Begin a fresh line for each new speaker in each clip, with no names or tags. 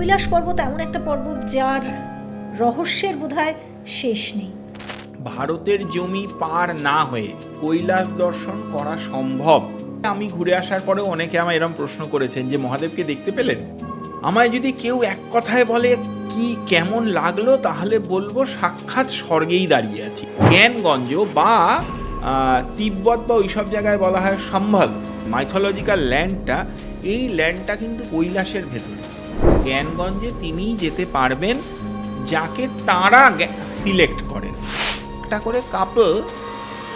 কৈলাস পর্বত এমন একটা পর্বত যার রহস্যের বোধহয় শেষ নেই।
ভারতের জমি পার না হয়ে কৈলাস দর্শন করা সম্ভব? আমি ঘুরে আসার পরেও অনেকে আমায় এরকম প্রশ্ন করেছেন যে মহাদেবকে দেখতে পেলেন। আমায় যদি কেউ এক কথায় বলে কি কেমন লাগলো, তাহলে বলবো সাক্ষাৎ স্বর্গেই দাঁড়িয়ে আছি। জ্ঞানগঞ্জ বা তিব্বত বা ওইসব জায়গায় বলা হয় সম্ভল, মাইথোলজিক্যাল ল্যান্ডটা, এই ল্যান্ডটা কিন্তু কৈলাসের ভেতরে। জ্ঞানগঞ্জে তিনিই যেতে পারবেন যাকে তারা সিলেক্ট করেন। একটা করে কাপল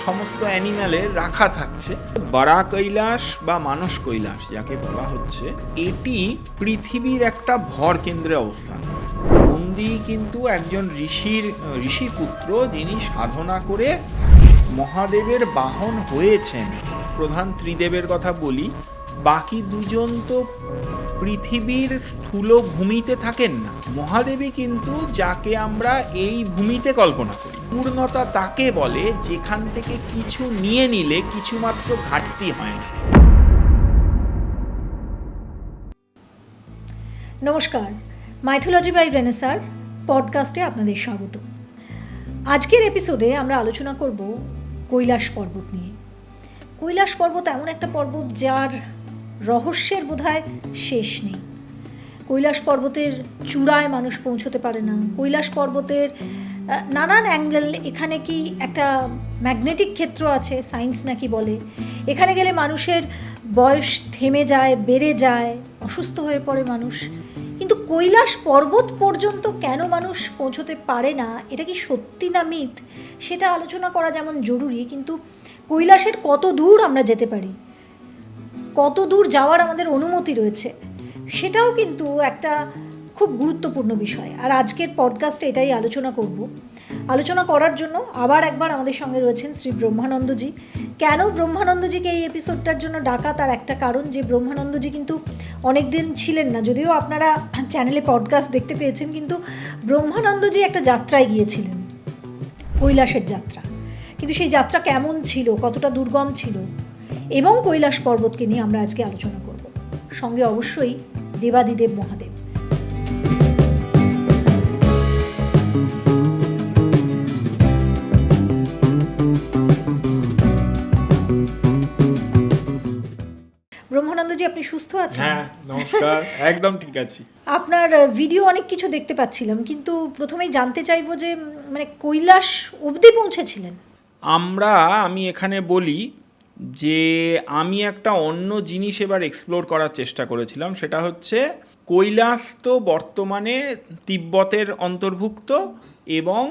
সমস্ত অ্যানিম্যালের রাখা থাকছে। বারা কৈলাস বা মানস কৈলাস যাকে বলা হচ্ছে, এটি পৃথিবীর একটা ভর কেন্দ্রে অবস্থান। নন্দী কিন্তু একজন ঋষির পুত্র, যিনি সাধনা করে মহাদেবের বাহন হয়েছেন। প্রধান ত্রিদেবের কথা বলি, বাকি দুজন তো পৃথিবীর স্থূল ভূমিতে থাকেন না। মহাদেবী কিন্তু যাকে আমরা এই ভূমিতে কল্পনা করি, পূর্ণতা তাকে বলে যেখান থেকে কিছু নিয়ে নিলে কিছুমাত্র ঘাটতি হয় না।
নমস্কার, মাইথোলজি বাই রেনেসার পডকাস্টে আপনাদের স্বাগত। আজকের এপিসোডে আমরা আলোচনা করব কৈলাস পর্বত নিয়ে। কৈলাস পর্বত এমন একটা পর্বত যার রহস্যের বোধহয় শেষ নেই। কৈলাস পর্বতের চূড়ায় মানুষ পৌঁছতে পারে না। কৈলাস পর্বতের নানান অ্যাঙ্গেল, এখানে কি একটা ম্যাগনেটিক ক্ষেত্র আছে, সায়েন্স নাকি বলে। এখানে গেলে মানুষের বয়স থেমে যায়, বেড়ে যায়, অসুস্থ হয়ে পড়ে মানুষ। কিন্তু কৈলাস পর্বত পর্যন্ত কেন মানুষ পৌঁছতে পারে না, এটা কি সত্যি না মিথ, সেটা আলোচনা করা যেমন জরুরি, কিন্তু কৈলাসের কত দূর আমরা যেতে পারি, কত দূর যাওয়ার আমাদের অনুমতি রয়েছে, সেটাও কিন্তু একটা খুব গুরুত্বপূর্ণ বিষয়। আর আজকের পডকাস্টে এটাই আলোচনা করার জন্য আবার একবার আমাদের সঙ্গে রয়েছেন শ্রী ব্রহ্মানন্দজি। কেন ব্রহ্মানন্দজিকে এই এপিসোডটার জন্য ডাকা, তার একটা কারণ, যে ব্রহ্মানন্দজি কিন্তু অনেক দিন ছিলেন না, যদিও আপনারা চ্যানেলে পডকাস্ট দেখতে পেয়েছেন, কিন্তু ব্রহ্মানন্দজি একটা যাত্রায় গিয়েছিলেন, কৈলাসের যাত্রা। কিন্তু সেই যাত্রা কেমন ছিল, কতটা দুর্গম ছিল, এবং কৈলাস পর্বতকে নিয়ে আমরা আজকে আলোচনা করব। সঙ্গে অবশ্যই দেবাদিদেব মহাদেব। ব্রহ্মানন্দজি, আপনি সুস্থ আছেন?
হ্যাঁ, নমস্কার, একদম ঠিক আছি।
আপনার ভিডিও অনেক কিছু দেখতে পাচ্ছিলাম, কিন্তু প্রথমেই জানতে চাইবো যে মানে কৈলাস অবধি পৌঁছেছিলেন?
আমি এখানে বলি যে আমি একটা অন্য জিনিস এবার এক্সপ্লোর করার চেষ্টা করেছিলাম। সেটা হচ্ছে, কৈলাস তো বর্তমানে তিব্বতের অন্তর্ভুক্ত এবং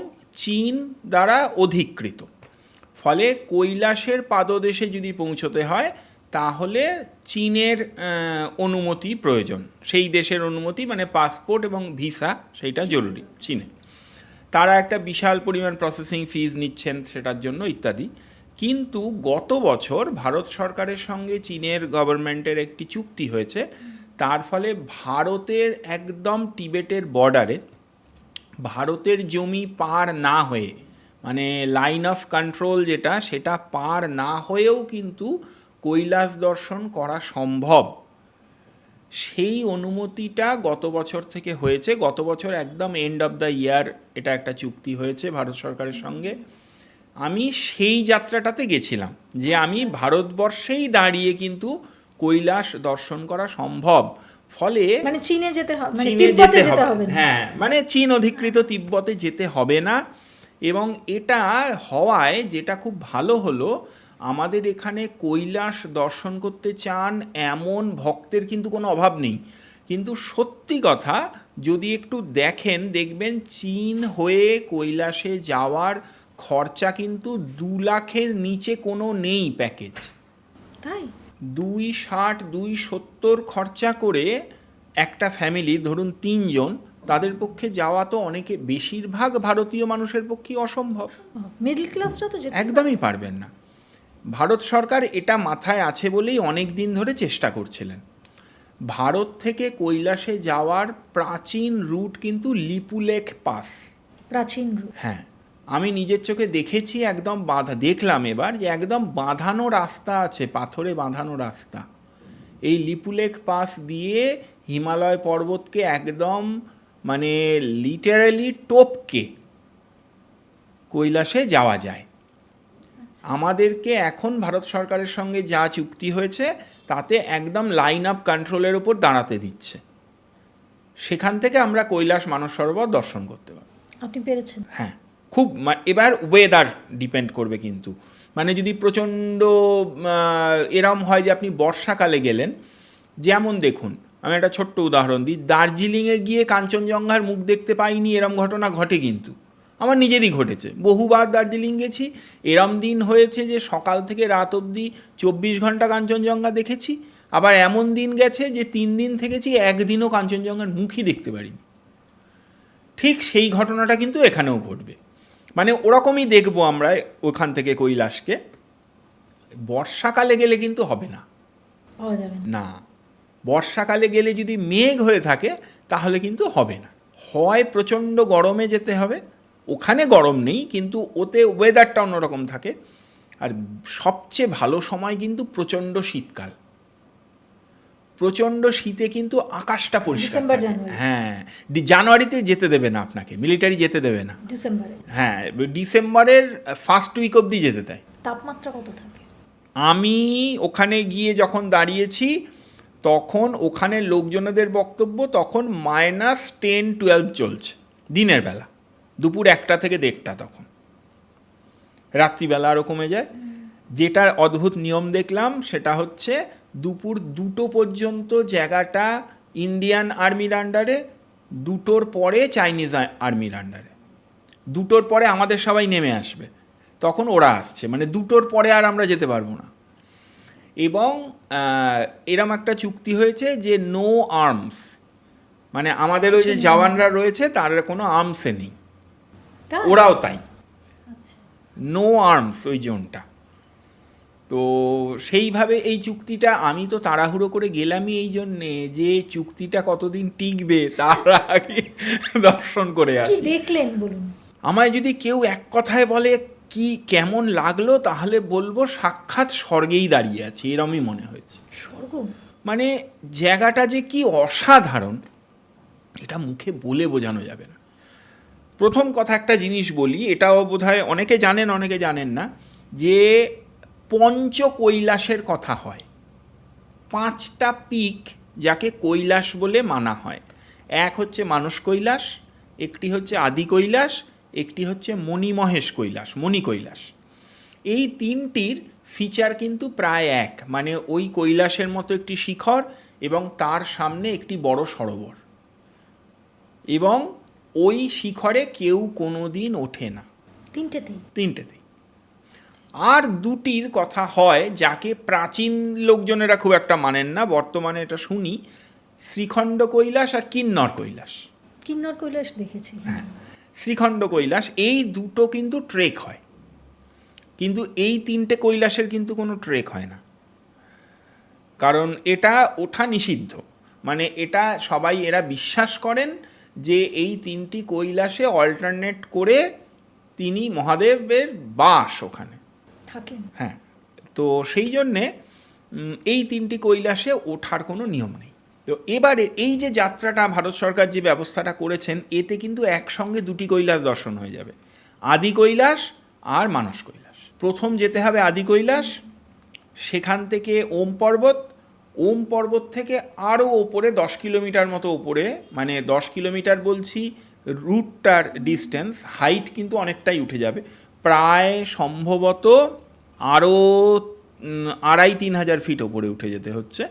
চীন দ্বারা অধিকৃত। ফলে কৈলাসের পাদদেশে যদি পৌঁছতে হয় তাহলে চীনের অনুমতি প্রয়োজন। সেই দেশের অনুমতি মানে পাসপোর্ট এবং ভিসা, সেইটা জরুরি চীনে। তারা একটা বিশাল পরিমাণ প্রসেসিং ফিজ নিচ্ছেন সেটার জন্য ইত্যাদি। কিন্তু গত বছর ভারত সরকারের সঙ্গে চীনের গভর্নমেন্টের একটি চুক্তি হয়েছে। তার ফলে ভারতের একদম টিবেটের বর্ডারে ভারতের জমি পার না হয়ে, মানে লাইন অফ কন্ট্রোল যেটা, সেটা পার না হয়েও কিন্তু কৈলাস দর্শন করা সম্ভব। সেই অনুমতিটা গত বছর থেকে হয়েছে। গত বছর একদম এন্ড অফ দ্য ইয়ার এটা একটা চুক্তি হয়েছে ভারত সরকারের সঙ্গে। আমি সেই যাত্রাটাতে গেছিলাম, যে আমি ভারতবর্ষেই দাঁড়িয়ে কিন্তু কৈলাস দর্শন করা সম্ভব। ফলে
মানে চীনে যেতে হবে, মানে
চীনে
তিব্বতে
যেতে হবে
না।
হ্যাঁ, মানে চীন অধিকৃত তিব্বতে যেতে হবে না। এবং এটা হওয়ায় যেটা খুব ভালো হলো, আমাদের এখানে কৈলাস দর্শন করতে চান এমন ভক্তের কিন্তু কোনো অভাব নেই। কিন্তু সত্যি কথা, যদি একটু দেখবেন চীন হয়ে কৈলাসে যাওয়ার খরচা কিন্তু 2 লাখের নিচে কোনো নেই প্যাকেজ।
তাই
260, 270 খরচা করে একটা ফ্যামিলি, ধরুন 3 জন, তাদের পক্ষে যাওয়া তো অনেকে, বেশিরভাগ ভারতীয় মানুষের পক্ষে অসম্ভব।
মিডল ক্লাসরা তো
একদমই পারবেন না। ভারত সরকার এটা মাথায় আছে বলেই অনেক দিন ধরে চেষ্টা করছিলেন। ভারত থেকে কৈলাসে যাওয়ার প্রাচীন রুট কিন্তু লিপুলেখ পাস।
প্রাচীন রুট,
হ্যাঁ, আমি নিজের চোখে দেখেছি, একদম দেখলাম এবার যে একদম বাঁধানো রাস্তা আছে, পাথরে বাঁধানো রাস্তা। এই লিপুলেখ পাস দিয়ে হিমালয় পর্বতকে একদম মানে লিটারালি টপকে কৈলাসে যাওয়া যায়। আমাদেরকে এখন ভারত সরকারের সঙ্গে যা চুক্তি হয়েছে তাতে একদম লাইন আপ কন্ট্রোলের উপর দাঁড়াতে দিচ্ছে। সেখান থেকে আমরা কৈলাস মানস সরোবর দর্শন করতে পারব।
আপনি পেরেছেন?
হ্যাঁ, খুব এবার ওয়েদার ডিপেন্ড করবে, কিন্তু মানে যদি প্রচণ্ড এরম হয় যে আপনি বর্ষাকালে গেলেন, যেমন দেখুন আমি একটা ছোট্ট উদাহরণ দিই, দার্জিলিংয়ে গিয়ে কাঞ্চনজঙ্ঘার মুখ দেখতে পাইনি এরম ঘটনা ঘটে, কিন্তু আমার নিজেরই ঘটেছে। বহুবার দার্জিলিং গেছি, এরম দিন হয়েছে যে সকাল থেকে রাত অবধি 24 ঘন্টা কাঞ্চনজঙ্ঘা দেখেছি, আবার এমন দিন গেছে যে 3 দিন থেকেছি একদিনও কাঞ্চনজঙ্ঘার মুখই দেখতে পারিনি। ঠিক সেই ঘটনাটা কিন্তু এখানেও ঘটবে, মানে ওরকমই দেখবো আমরা ওখান থেকে কৈলাসকে। বর্ষাকালে গেলে কিন্তু হবে না,
পাওয়া যাবে
না। বর্ষাকালে গেলে যদি মেঘ হয়ে থাকে তাহলে কিন্তু হবে না। হয় প্রচণ্ড গরমে যেতে হবে, ওখানে গরম নেই কিন্তু ওতে ওয়েদারটা অন্যরকম থাকে। আর সবচেয়ে ভালো সময় কিন্তু প্রচণ্ড শীতকাল। প্রচণ্ড শীতে কিন্তু আকাশটা পরিষ্কার
ডিসেম্বর,
থাকে।
জানুয়ারি।
হ্যাঁ, জানুয়ারিতে যেতে দেবে না আপনাকে, মিলিটারি যেতে দেবে না।
ডিসেম্বরে?
হ্যাঁ, ডিসেম্বরের ফার্স্ট উইক অবধি যেতে দেয়।
তাপমাত্রা কত থাকে?
আমি ওখানে গিয়ে যখন দাঁড়িয়েছি তখন ওখানে লোকজনেদের বক্তব্য তখন -10-12 চলছে দিনের বেলা, দুপুর 1টা থেকে 1:30 তখন। রাত্রিবেলা আরও কমে যায়। যেটা অদ্ভুত নিয়ম দেখলাম সেটা হচ্ছে দুপুর 2টো পর্যন্ত জায়গাটা ইন্ডিয়ান আর্মির আন্ডারে, 2টোর পরে চাইনিজ আর্মির আন্ডারে। 2টোর পরে আমাদের সবাই নেমে আসবে, তখন ওরা আসছে, মানে 2টোর পরে আর আমরা যেতে পারবো না। এবং এরম একটা চুক্তি হয়েছে যে নো আর্মস, মানে আমাদের ওই যে জওয়ানরা রয়েছে তার কোনো আর্মসে নেই, ওরাও তাই, নো আর্মস ওই জোনটা। তো সেইভাবে এই চুক্তিটা আমি তো তাড়াহুড়ো করে গেলামই এই জন্যে যে চুক্তিটা কতদিন টিকবে তার আগে দর্শন করে
কি
আসি।
দেখলেন বলুন?
আমায় যদি কেউ এক কথায় বলে কি কেমন লাগলো তাহলে বলবো সাক্ষাৎ স্বর্গেই দাঁড়িয়ে আছি, এরমই মনে হয়েছে।
স্বর্গ?
মানে জায়গাটা যে কি অসাধারণ এটা মুখে বলে বোঝানো যাবে না। প্রথম কথা একটা জিনিস বলি, এটাও বোধহয় অনেকে জানেন অনেকে জানেন না, যে পঞ্চ কৈলাসের কথা হয়। 5টা পিক যাকে কৈলাস বলে মানা হয়। এক হচ্ছে মানস কৈলাস, একটি হচ্ছে আদি কৈলাস, একটি হচ্ছে মণিমহেশ কৈলাস, মণি কৈলাস। এই 3টির ফিচার কিন্তু প্রায় এক, মানে ওই কৈলাসের মতো একটি শিখর এবং তার সামনে একটি বড় সরোবর, এবং ওই শিখরে কেউ কোনো দিন ওঠে না। 3টেতেই। আর 2টির কথা হয় যাকে প্রাচীন লোকজনেরা খুব একটা মানেন না, বর্তমানে এটা শুনি, শ্রীখণ্ড কৈলাস আর কিন্নর কৈলাস।
কিন্নর কৈলাস দেখেছি।
হ্যাঁ, শ্রীখণ্ড কৈলাস, এই 2টো কিন্তু ট্রেক হয়, কিন্তু এই 3টে কৈলাসের কিন্তু কোনো ট্রেক হয় না, কারণ এটা ওঠা নিষিদ্ধ। মানে এটা সবাই এরা বিশ্বাস করেন যে এই 3টি কৈলাসে অল্টারনেট করে তিনি মহাদেবের বাস ওখানে
থাকেন।
হ্যাঁ, তো সেই জন্যে এই 3টি কৈলাসে ওঠার কোনো নিয়ম নেই। তো এবারে এই যে যাত্রাটা ভারত সরকার যে ব্যবস্থাটা করেছেন, এতে কিন্তু একসঙ্গে 2টি কৈলাস দর্শন হয়ে যাবে, আদি কৈলাস আর মানস কৈলাস। প্রথম যেতে হবে আদি কৈলাস, সেখান থেকে ওম পর্বত, ওম পর্বত থেকে আরও ওপরে 10 কিলোমিটার মতো ওপরে, মানে 10 কিলোমিটার বলছি রুটটার ডিস্টেন্স, হাইট কিন্তু অনেকটাই উঠে যাবে, প্রায় সম্ভবত আরও 2,500-3 হাজার ফিট ওপরে উঠে যেতে হচ্ছে।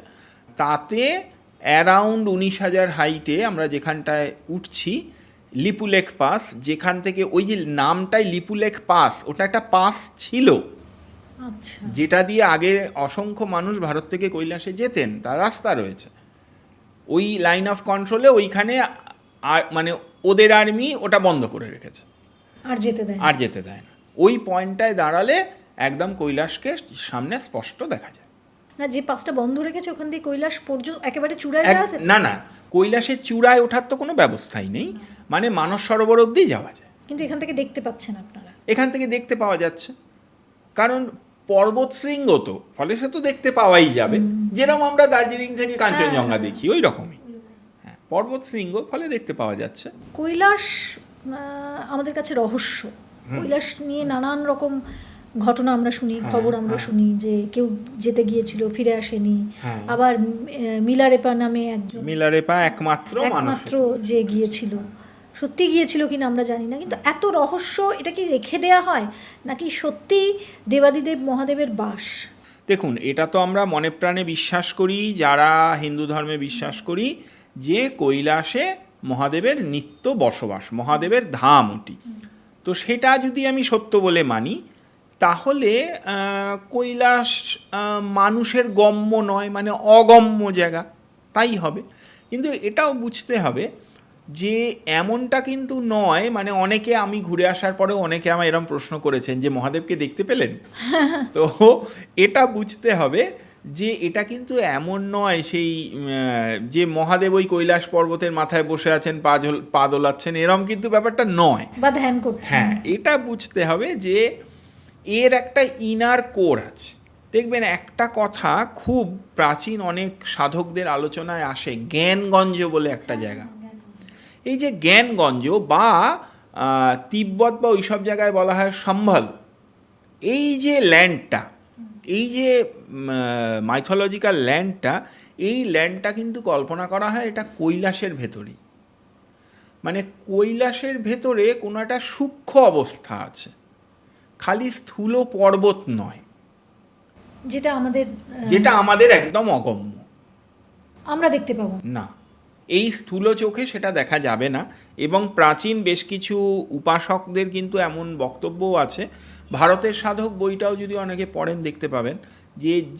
তাতে অ্যারাউন্ড 19,000 হাইটে আমরা যেখানটায় উঠছি লিপুলেখ পাস, যেখান থেকে ওই যে নামটাই লিপুলেখ পাস, ওটা একটা পাস ছিল
আচ্ছা,
যেটা দিয়ে আগে অসংখ্য মানুষ ভারত থেকে কৈলাসে যেতেন, তার রাস্তা রয়েছে। ওই লাইন অফ কন্ট্রোলে ওইখানে মানে ওদের আর্মি ওটা বন্ধ করে রেখেছে, আর যেতে দেয় না। ওই পয়েন্টটায় দাঁড়ালে একদম কৈলাসকে সামনে স্পষ্ট দেখা যায়।
না, যে পাসটা বন্ধ রেখেছে ওখান দিয়ে কৈলাস পর্যন্ত একেবারে চূড়ায় যাওয়া যায়?
না, কৈলাসের চূড়ায় ওঠার তো কোনো ব্যবস্থাই নেই, মানে মানস সরোবর অবধি যাওয়া যায়।
কিন্তু এখান থেকে দেখতে পাচ্ছেন আপনারা?
এখান থেকে দেখতে পাওয়া যাচ্ছে, কারণ পর্বত শৃঙ্গ তো, ফলে সে তো দেখতে পাওয়াই যাবে, যেরকম আমরা দার্জিলিং থেকে কাঞ্চনজঙ্ঘা দেখি ওই রকমই। পর্বত শৃঙ্গ, ফলে দেখতে পাওয়া যাচ্ছে।
কৈলাস আমাদের কাছে রহস্য। কৈলাস নিয়ে নানান রকম ঘটনা আমরা শুনি, খবর আমরা শুনি যে কেউ যেতে গিয়েছিল ফিরে আসেনি। আবার মিলারেপা নামে একজন,
মিলারেপা একমাত্র
যে গিয়েছিল, সত্যি গিয়েছিল কিনা আমরা জানি না, কিন্তু এত রহস্য, এটা কি রেখে দেয়া হয় নাকি সত্যি দেবাদিদেব মহাদেবের বাস?
দেখুন, এটা তো আমরা মনে প্রাণে বিশ্বাস করি, যারা হিন্দু ধর্মে বিশ্বাস করি, যে কৈলাসে মহাদেবের নিত্য বসবাস, মহাদেবের ধাম ওটি। তো সেটা যদি আমি সত্য বলে মানি, তাহলে কৈলাস মানুষের গম্য নয়, মানে অগম্য জায়গা, তাই হবে। কিন্তু এটাও বুঝতে হবে যে এমনটা কিন্তু নয়, মানে অনেকে, আমি ঘুরে আসার পরেও অনেকে আমার এরকম প্রশ্ন করেছেন যে মহাদেবকে দেখতে পেলেন। তো এটা বুঝতে হবে যে এটা কিন্তু এমন নয় সেই যে মহাদেব ওই কৈলাস পর্বতের মাথায় বসে আছেন, পা দোলাচ্ছেন, এরকম কিন্তু ব্যাপারটা নয়,
বা ধ্যান করছেন।
হ্যাঁ, এটা বুঝতে হবে যে এর একটা ইনার কোর আছে। দেখবেন একটা কথা খুব প্রাচীন অনেক সাধকদের আলোচনায় আসে, জ্ঞানগঞ্জ বলে একটা জায়গা। এই যে জ্ঞানগঞ্জ বা তিব্বত বা ওইসব জায়গায় বলা হয় সম্ভল, এই যে ল্যান্ডটা, এই যে মাইথোলজিক্যাল ল্যান্ডটা, এই ল্যান্ডটা কিন্তু কল্পনা করা হয় এটা কৈলাসের ভেতরেই। মানে কৈলাসের ভেতরে কোনো একটা সূক্ষ্ম অবস্থা আছে, খালি স্থূল পর্বত নয়, যেটা আমাদের একদম অগম্য,
আমরা দেখতে পাবো
না, এই স্থূল চোখে সেটা দেখা যাবে না। এবং প্রাচীন বেশ কিছু উপাসকদের কিন্তু এমন বক্তব্যও আছে, ভারতের সাধক বইটাও যদি অনেকে পড়েন দেখতে পাবেন,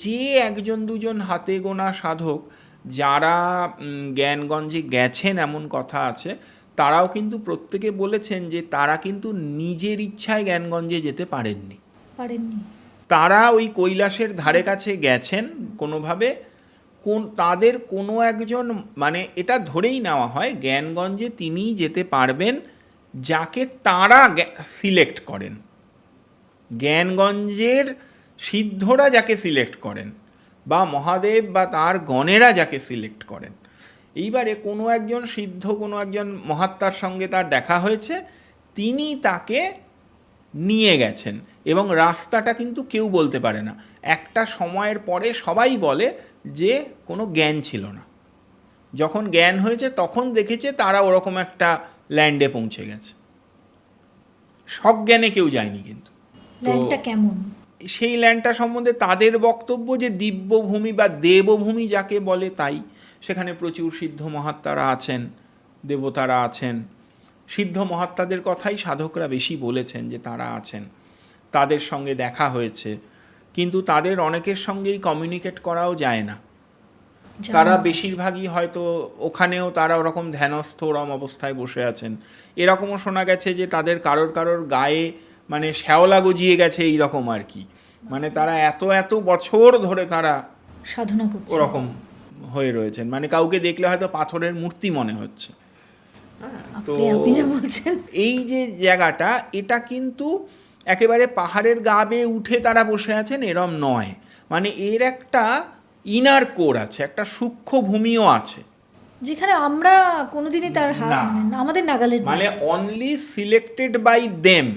যে একজন দুজন হাতে গোনা সাধক যারা জ্ঞানগঞ্জে গেছেন, এমন কথা আছে, তারাও কিন্তু প্রত্যেকে বলেছেন যে তারা কিন্তু নিজের ইচ্ছায় জ্ঞানগঞ্জে যেতে পারেননি। তারা ওই কৈলাসের ধারে কাছে গেছেন কোনোভাবে, তাদের কোনো একজন, মানে এটা ধরেই নেওয়া হয় জ্ঞানগঞ্জে তিনিই যেতে পারবেন যাকে তারা সিলেক্ট করেন, জ্ঞানগঞ্জের সিদ্ধরা যাকে সিলেক্ট করেন, বা মহাদেব বা তার গণেরা যাকে সিলেক্ট করেন। এইবারে কোনো একজন সিদ্ধ, কোনো একজন মহাত্মার সঙ্গে তার দেখা হয়েছে, তিনি তাকে নিয়ে গেছেন, এবং রাস্তাটা কিন্তু কেউ বলতে পারে না। একটা সময়ের পরে সবাই বলে যে কোনো জ্ঞান ছিল না, যখন জ্ঞান হয়েছে তখন দেখেছে তারা ওরকম একটা ল্যান্ডে পৌঁছে গেছে, সজ্ঞানে কেউ যায়নি। কিন্তু
ল্যান্ডটা কেমন,
সেই ল্যান্ডটা সম্বন্ধে তাদের বক্তব্য যে দিব্যভূমি বা দেবভূমি যাকে বলে তাই, সেখানে প্রচুর সিদ্ধ মহাত্মারা আছেন, দেবতারা আছেন। সিদ্ধ মহাত্মাদের কথাই সাধকরা বেশি বলেছেন যে তারা আছেন, তাদের সঙ্গে দেখা হয়েছে, কিন্তু তাদের অনেকের সঙ্গেই কমিউনিকেট করাও যায় না। তারা বেশিরভাগই হয়তো ওখানেও তারা ওরকম ধ্যানস্থ ওরম অবস্থায় বসে আছেন। এরকমও শোনা গেছে যে তাদের কারোর গায়ে মানে শ্যাওলা গজিয়ে গেছে, এইরকম আর কি, মানে তারা এত বছর ধরে তারা
সাধনা করছে,
ওরকম হয়ে রয়েছেন, মানে কাউকে দেখলে হয়তো পাথরের মূর্তি মনে হচ্ছে। তো এই যে জায়গাটা, এটা কিন্তু একেবারে পাহাড়ের গা বেয়ে উঠে তারা বসে আছেন এরম নয়, মানে এর একটা ইনার কোর আছে, একটা সূক্ষ্ম ভূমিও আছে,
যেখানে আমরা কোনোদিনই তার আমাদের নাগালের,
মানে অনলি সিলেক্টেড বাই দেম।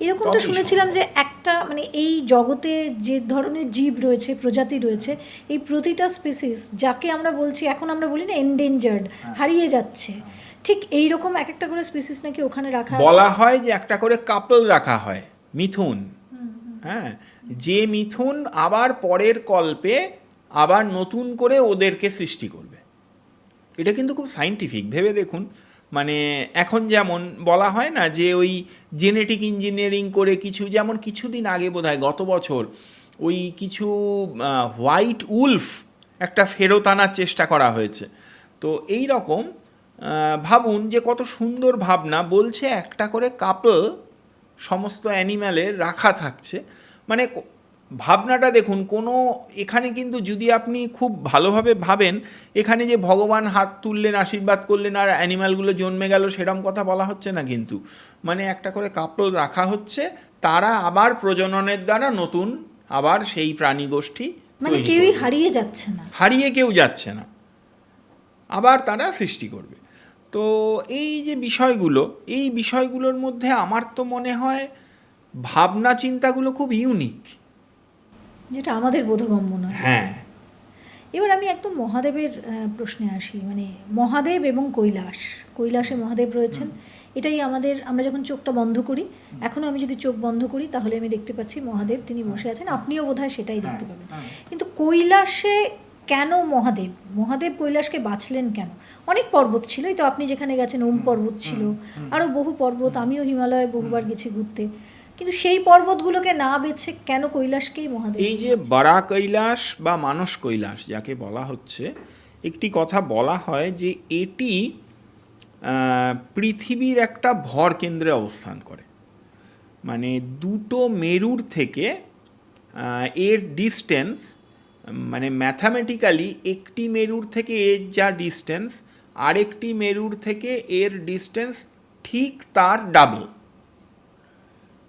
এরকমটা শুনেছিলাম যে একটা, মানে এই জগতে যে ধরনের জীব রয়েছে, প্রজাতি রয়েছে, এই প্রতিটা স্পিসিস যাকে আমরা বলছি, এখন আমরা বলি না এন্ডেঞ্জার্ড, হারিয়ে যাচ্ছে, ঠিক এই রকম এক একটা করে স্পিসিস নাকি ওখানে রাখা
বলা হয় যে একটা করে কাপল রাখা হয়, মিথুন, হ্যাঁ, যে মিথুন আবার পরের কল্পে আবার নতুন করে ওদেরকে সৃষ্টি করবে। এটা কিন্তু খুব সায়েন্টিফিক, ভেবে দেখুন। মানে এখন যেমন বলা হয় না যে ওই জেনেটিক ইঞ্জিনিয়ারিং করে কিছু, যেমন কিছুদিন আগে বোধহয় গত বছর ওই কিছু হোয়াইট উলফ একটা ফেরত আনার চেষ্টা করা হয়েছে। তো এই রকম ভাবুন যে কত সুন্দর ভাবনা, বলছে একটা করে কাপল সমস্ত অ্যানিম্যালের রাখা থাকছে, মানে ভাবনাটা দেখুন। কোনো এখানে কিন্তু যদি আপনি খুব ভালোভাবে ভাবেন, এখানে যে ভগবান হাত তুললেন, আশীর্বাদ করলেন আর অ্যানিম্যালগুলো জন্মে গেল, সেরকম কথা বলা হচ্ছে না কিন্তু। মানে একটা করে কাপল রাখা হচ্ছে, তারা আবার প্রজননের দ্বারা নতুন আবার সেই প্রাণী গোষ্ঠী,
মানে কেউই হারিয়ে যাচ্ছে না,
হারিয়ে কেউ যাচ্ছে না। আবার তারা সৃষ্টি করবে। তো এই যে বিষয়গুলো, এই বিষয়গুলোর মধ্যে আমার তো মনে হয় ভাবনা চিন্তাগুলো খুব ইউনিক,
যেটা আমাদের বোধগম্য নয়।
হ্যাঁ।
এবার আমি একদম মহাদেবের প্রশ্নে আসি, মানে মহাদেব এবং কৈলাসে মহাদেব রয়েছেন। এটাই আমরা যখন চোখটা বন্ধ করি, এখনও আমি যদি চোখ বন্ধ করি তাহলে আমি দেখতে পাচ্ছি মহাদেব, তিনি বসে আছেন। আপনিও বোধহয় সেটাই দেখতে পাবেন। কিন্তু কৈলাসে কেন মহাদেব কৈলাসকে বাছলেন কেন? অনেক পর্বত ছিল, এই তো আপনি যেখানে গেছেন ওম পর্বত ছিল, আরও বহু পর্বত, আমিও হিমালয়ে বহুবার গেছি ঘুরতে, কিন্তু সেই পর্বতগুলোকে না বেছে কেন কৈলাসকেই মহাদেব?
এই যে বড়া কৈলাস বা মানস কৈলাস যাকে বলা হচ্ছে, একটি কথা বলা হয় যে এটি পৃথিবীর একটা ভর কেন্দ্রে অবস্থান করে। মানে দুটো মেরুর থেকে এর ডিস্টেন্স, মানে ম্যাথামেটিক্যালি একটি মেরুর থেকে এর যা ডিস্টেন্স, আরেকটি মেরুর থেকে এর ডিস্টেন্স ঠিক তার ডাবল,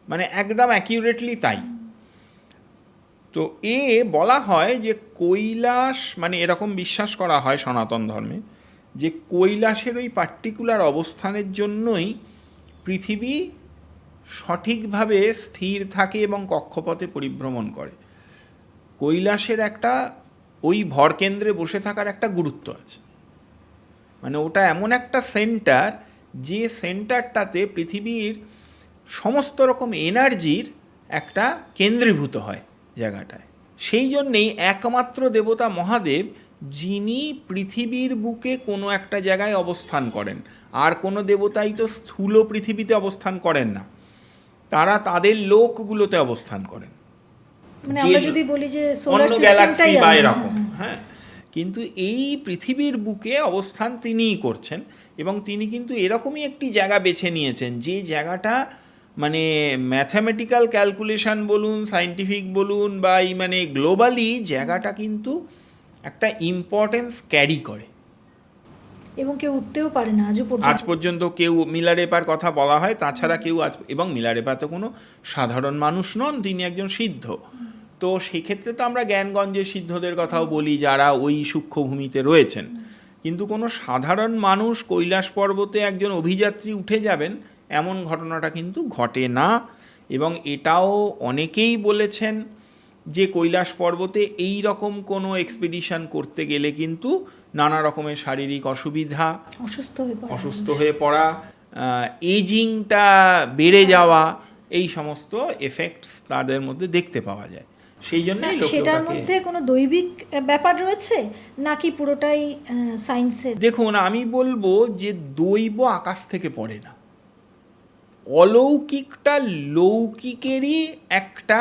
মানে একদম অ্যাকিউরেটলি তাই। তো বলা হয় যে কৈলাস, মানে এরকম বিশ্বাস করা হয় সনাতন ধর্মে, যে কৈলাসের ওই পার্টিকুলার অবস্থানের জন্যই পৃথিবী সঠিকভাবে স্থির থাকে এবং কক্ষপথে পরিভ্রমণ করে। কৈলাসের একটা ওই ভরকেন্দ্রে বসে থাকার একটা গুরুত্ব আছে। মানে ওটা এমন একটা সেন্টার, যে সেন্টারটাতে পৃথিবীর সমস্ত রকম এনার্জির একটা কেন্দ্রীভূত হয় জায়গাটায়। সেই জন্যেই একমাত্র দেবতা মহাদেব, যিনি পৃথিবীর বুকে কোনো একটা জায়গায় অবস্থান করেন। আর কোনো দেবতাই তো স্থূল পৃথিবীতে অবস্থান করেন না, তারা তাদের লোকগুলোতে অবস্থান করেন,
মানে আমরা যদি বলি যে
অন্য গ্যালাক্সি বা এরকম, হ্যাঁ। কিন্তু এই পৃথিবীর বুকে অবস্থান তিনিই করছেন, এবং তিনি কিন্তু এরকমই একটি জায়গা বেছে নিয়েছেন, যে জায়গাটা মানে ম্যাথামেটিক্যাল ক্যালকুলেশন বলুন, সায়েন্টিফিক বলুন, বা এই মানে গ্লোবালি জায়গাটা কিন্তু একটা ইম্পর্টেন্স ক্যারি করে,
এবং কেউ উঠতেও পারে না
আজ পর্যন্ত কেউ। মিলারেপার কথা বলা হয়, তাছাড়া কেউ এবং মিলারেপা তো কোনো সাধারণ মানুষ নন, তিনি একজন সিদ্ধ। তো সেক্ষেত্রে তো আমরা জ্ঞানগঞ্জের সিদ্ধদের কথাও বলি, যারা ওই সূক্ষ্মভূমিতে রয়েছেন। কিন্তু কোনো সাধারণ মানুষ কৈলাস পর্বতে একজন অভিযাত্রী উঠে যাবেন, এমন ঘটনাটা কিন্তু ঘটে না। এবং এটাও অনেকেই বলেছেন যে কৈলাস পর্বতে এই রকম কোনো এক্সপিডিশন করতে গেলে কিন্তু নানা রকমের শারীরিক অসুবিধা, অসুস্থ হয়ে পড়া, এজিংটা বেড়ে যাওয়া, এই সমস্ত এফেক্টস তাদের মধ্যে দেখতে পাওয়া যায়। সেই জন্যই
সেটার মধ্যে কোনো দৈবিক ব্যাপার রয়েছে নাকি পুরোটাই সায়েন্সের?
দেখুন, আমি বলবো যে দৈব আকাশ থেকে পড়ে না, অলৌকিকটা লৌকিকেরই একটা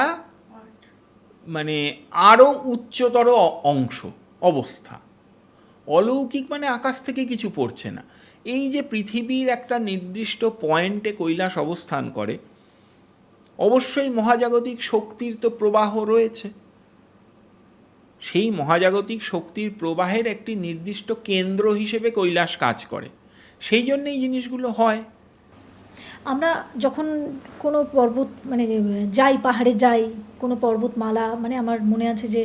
মানে আরও উচ্চতর অংশ, অবস্থা। অলৌকিক মানে আকাশ থেকে কিছু পড়ছে না। এই যে পৃথিবীর একটা নির্দিষ্ট পয়েন্টে কৈলাস অবস্থান করে, অবশ্যই মহাজাগতিক শক্তির তো প্রবাহ রয়েছে। সেই মহাজাগতিক শক্তির প্রবাহের একটি নির্দিষ্ট কেন্দ্র হিসেবে কৈলাস কাজ করে, সেই জন্য এই জিনিসগুলো হয়।
আমরা যখন কোনো পর্বত মানে যাই, পাহাড়ে যাই, কোনো পর্বতমালা, মানে আমার মনে আছে যে